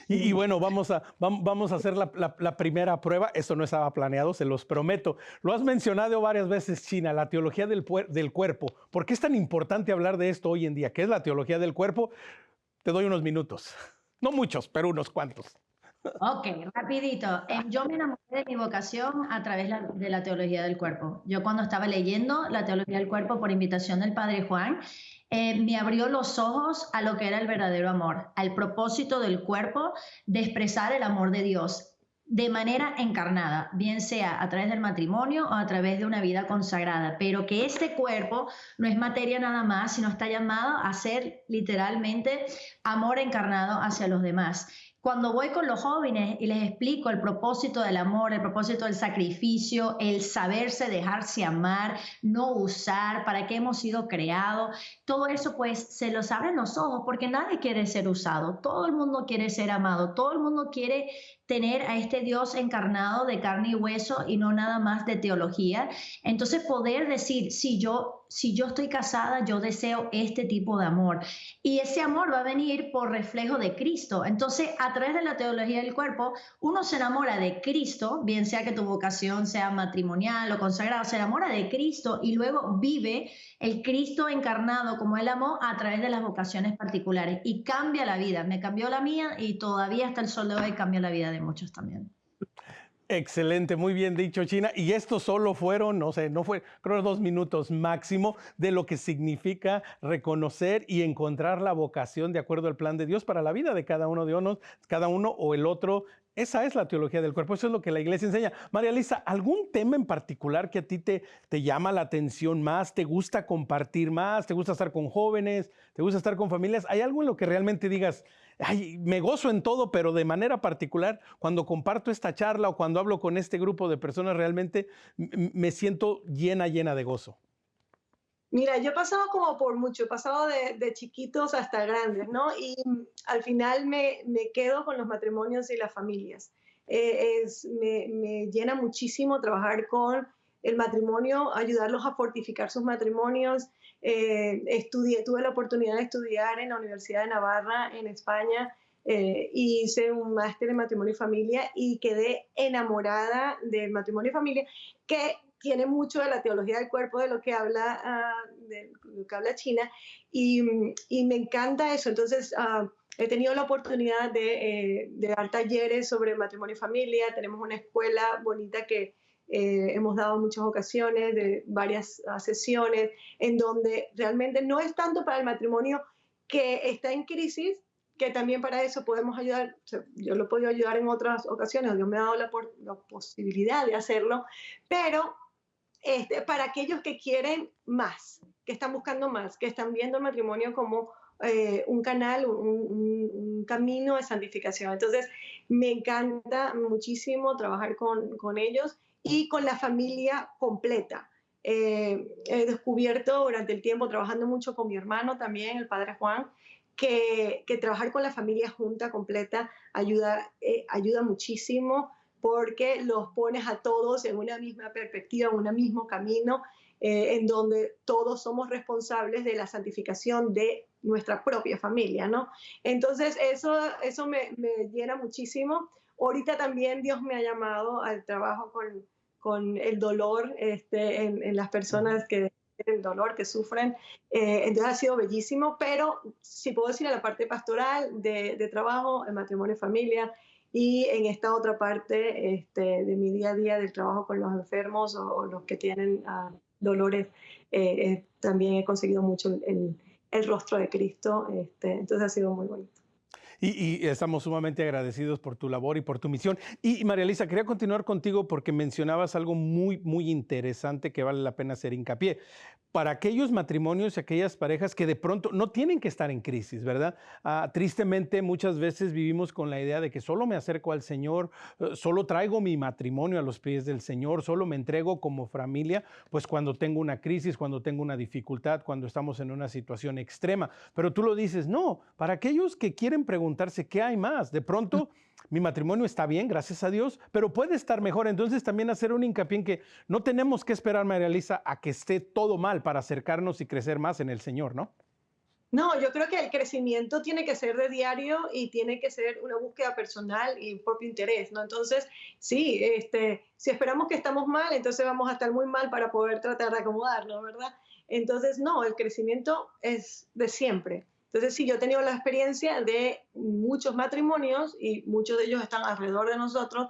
Y bueno, vamos a hacer la primera prueba. Esto no estaba planeado, se los prometo. Lo has mencionado varias veces, China, la teología del cuerpo. ¿Por qué es tan importante hablar de esto hoy en día? ¿Qué es la teología del cuerpo? Te doy unos minutos. No muchos, pero unos cuantos. Ok, rapidito. Yo me enamoré de mi vocación a través de la teología del cuerpo. Yo cuando estaba leyendo la teología del cuerpo por invitación del Padre Juan, me abrió los ojos a lo que era el verdadero amor, al propósito del cuerpo de expresar el amor de Dios de manera encarnada, bien sea a través del matrimonio o a través de una vida consagrada, pero que este cuerpo no es materia nada más, sino está llamado a ser literalmente amor encarnado hacia los demás. Cuando voy con los jóvenes y les explico el propósito del amor, el propósito del sacrificio, el saberse dejarse amar, no usar, para qué hemos sido creados, todo eso pues se los abren los ojos porque nadie quiere ser usado, todo el mundo quiere ser amado, todo el mundo quiere tener a este Dios encarnado de carne y hueso y no nada más de teología. Entonces poder decir, si yo estoy casada, yo deseo este tipo de amor. Y ese amor va a venir por reflejo de Cristo. Entonces, a través de la teología del cuerpo, uno se enamora de Cristo, bien sea que tu vocación sea matrimonial o consagrada, se enamora de Cristo y luego vive el Cristo encarnado como Él amó a través de las vocaciones particulares y cambia la vida. Me cambió la mía y todavía hasta el sol de hoy cambia la vida de muchos también. Excelente, muy bien dicho, China. Y estos solo fueron, no sé, no fue, creo 2 minutos máximo de lo que significa reconocer y encontrar la vocación de acuerdo al plan de Dios para la vida de cada uno de uno, cada uno o el otro. Esa es la teología del cuerpo, eso es lo que la iglesia enseña. María Elisa, ¿algún tema en particular que a ti te llama la atención más, te gusta compartir más, te gusta estar con jóvenes, te gusta estar con familias? ¿Hay algo en lo que realmente digas, ay, me gozo en todo, pero de manera particular, cuando comparto esta charla o cuando hablo con este grupo de personas, realmente me siento llena de gozo? Mira, yo he pasado como por mucho, he pasado de chiquitos hasta grandes, ¿no? Y al final me quedo con los matrimonios y las familias. Me llena muchísimo trabajar con el matrimonio, ayudarlos a fortificar sus matrimonios. Tuve la oportunidad de estudiar en la Universidad de Navarra, en España, y hice un máster en matrimonio y familia y quedé enamorada del matrimonio y familia, que tiene mucho de la teología del cuerpo, de lo que habla China, y me encanta eso. Entonces, he tenido la oportunidad de dar talleres sobre matrimonio y familia. Tenemos una escuela bonita que hemos dado en muchas ocasiones, de varias sesiones, en donde realmente no es tanto para el matrimonio que está en crisis, que también para eso podemos ayudar. O sea, yo lo he podido ayudar en otras ocasiones, Dios me ha dado la posibilidad de hacerlo, pero para aquellos que quieren más, que están buscando más, que están viendo el matrimonio como un canal, un camino de santificación. Entonces, me encanta muchísimo trabajar con ellos y con la familia completa. He descubierto durante el tiempo, trabajando mucho con mi hermano también, el padre Juan, que trabajar con la familia junta, completa, ayuda muchísimo, porque los pones a todos en una misma perspectiva, en un mismo camino, en donde todos somos responsables de la santificación de nuestra propia familia, ¿no? Entonces, eso me llena muchísimo. Ahorita también Dios me ha llamado al trabajo con el dolor en las personas que el dolor, que sufren. Entonces ha sido bellísimo, pero si puedo decir, a la parte pastoral de trabajo, el matrimonio y familia, y en esta otra parte de mi día a día del trabajo con los enfermos o los que tienen dolores, también he conseguido mucho el rostro de Cristo. Entonces ha sido muy bonito. Y estamos sumamente agradecidos por tu labor y por tu misión. Y María Elisa, quería continuar contigo porque mencionabas algo muy, muy interesante que vale la pena hacer hincapié. Para aquellos matrimonios y aquellas parejas que de pronto no tienen que estar en crisis, ¿verdad? Tristemente, muchas veces vivimos con la idea de que solo me acerco al Señor, solo traigo mi matrimonio a los pies del Señor, solo me entrego como familia, pues cuando tengo una crisis, cuando tengo una dificultad, cuando estamos en una situación extrema. Pero tú lo dices, no, para aquellos que quieren preguntarse qué hay más, de pronto mi matrimonio está bien, gracias a Dios, pero puede estar mejor. Entonces también hacer un hincapié en que no tenemos que esperar, María Elisa, a que esté todo mal para acercarnos y crecer más en el Señor, ¿no? No, yo creo que el crecimiento tiene que ser de diario y tiene que ser una búsqueda personal y propio interés, ¿no? Entonces, sí, si esperamos que estamos mal, entonces vamos a estar muy mal para poder tratar de acomodarnos, ¿verdad? Entonces, no, el crecimiento es de siempre. Entonces, sí, yo he tenido la experiencia de muchos matrimonios, y muchos de ellos están alrededor de nosotros,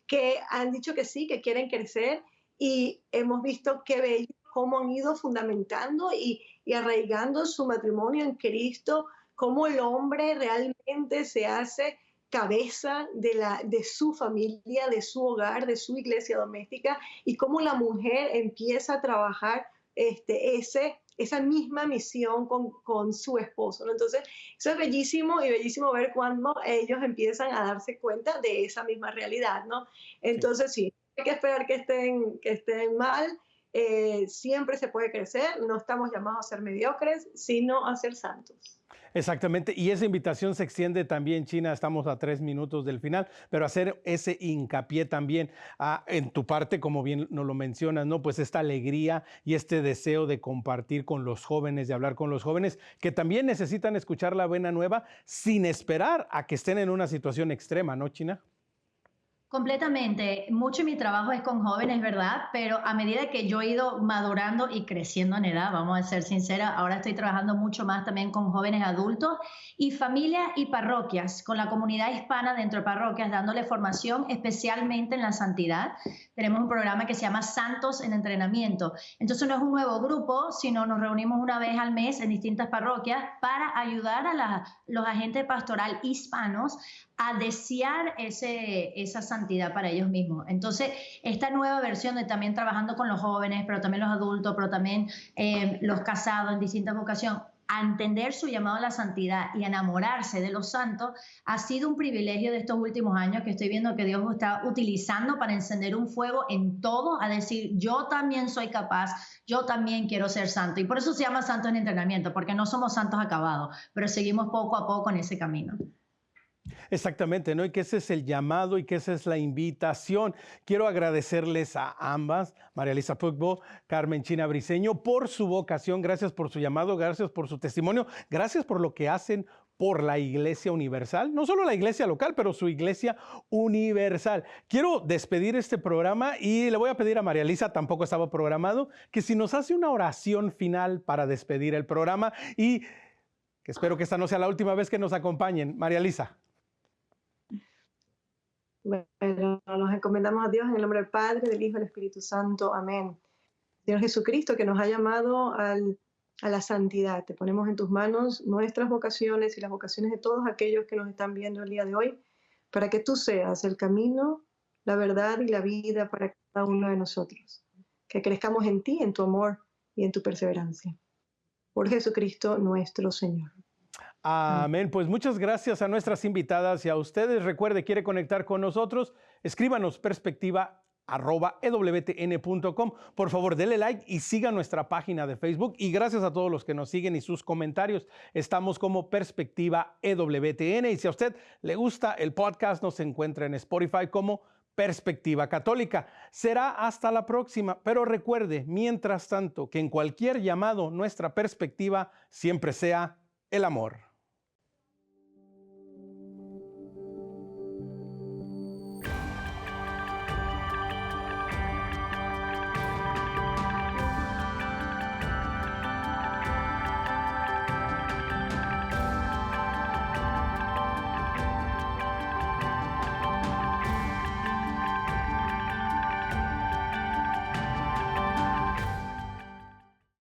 que han dicho que sí, que quieren crecer, y hemos visto qué bello cómo han ido fundamentando y arraigando su matrimonio en Cristo, cómo el hombre realmente se hace cabeza de su familia, de su hogar, de su iglesia doméstica, y cómo la mujer empieza a trabajar esa misma misión con su esposo, ¿no? Entonces, eso es bellísimo, y bellísimo ver cuando ellos empiezan a darse cuenta de esa misma realidad, ¿no? Entonces, sí, hay que esperar que estén mal. Siempre se puede crecer, no estamos llamados a ser mediocres, sino a ser santos. Exactamente, y esa invitación se extiende también, China, estamos a 3 minutos del final, pero hacer ese hincapié también en tu parte, como bien nos lo mencionas, ¿no? Pues esta alegría y este deseo de compartir con los jóvenes, de hablar con los jóvenes, que también necesitan escuchar la buena nueva sin esperar a que estén en una situación extrema, ¿no, China? Completamente. Mucho de mi trabajo es con jóvenes, ¿verdad? Pero a medida que yo he ido madurando y creciendo en edad, vamos a ser sinceras, ahora estoy trabajando mucho más también con jóvenes adultos y familias y parroquias, con la comunidad hispana dentro de parroquias, dándole formación especialmente en la santidad. Tenemos un programa que se llama Santos en Entrenamiento. Entonces no es un nuevo grupo, sino nos reunimos una vez al mes en distintas parroquias para ayudar a los agentes pastoral hispanos a desear esa santidad para ellos mismos. Entonces, esta nueva versión de también trabajando con los jóvenes, pero también los adultos, pero también los casados en distintas vocaciones, a entender su llamado a la santidad y a enamorarse de los santos, ha sido un privilegio de estos últimos años que estoy viendo que Dios está utilizando para encender un fuego en todo, a decir, yo también soy capaz, yo también quiero ser santo. Y por eso se llama Santos en Entrenamiento, porque no somos santos acabados, pero seguimos poco a poco en ese camino. Exactamente, ¿no? Y que ese es el llamado y que esa es la invitación. Quiero agradecerles a ambas, María Elisa Pugbo, Carmen China Briceño, por su vocación. Gracias por su llamado, gracias por su testimonio, gracias por lo que hacen por la Iglesia Universal, no solo la iglesia local, pero su Iglesia Universal. Quiero despedir este programa y le voy a pedir a María Elisa, tampoco estaba programado, que si nos hace una oración final para despedir el programa y que espero que esta no sea la última vez que nos acompañen. María Elisa. Bueno, nos encomendamos a Dios en el nombre del Padre, del Hijo y del Espíritu Santo. Amén. Señor Jesucristo, que nos ha llamado a la santidad. Te ponemos en tus manos nuestras vocaciones y las vocaciones de todos aquellos que nos están viendo el día de hoy, para que tú seas el camino, la verdad y la vida para cada uno de nosotros. Que crezcamos en ti, en tu amor y en tu perseverancia. Por Jesucristo nuestro Señor. Amén. Pues muchas gracias a nuestras invitadas y a ustedes. Recuerde, quiere conectar con nosotros, escríbanos perspectiva@ewtn.com. Por favor, dele like y siga nuestra página de Facebook. Y gracias a todos los que nos siguen y sus comentarios. Estamos como Perspectiva EWTN. Y si a usted le gusta el podcast, nos encuentra en Spotify como Perspectiva Católica. Será hasta la próxima, pero recuerde, mientras tanto, que en cualquier llamado, nuestra perspectiva siempre sea el amor.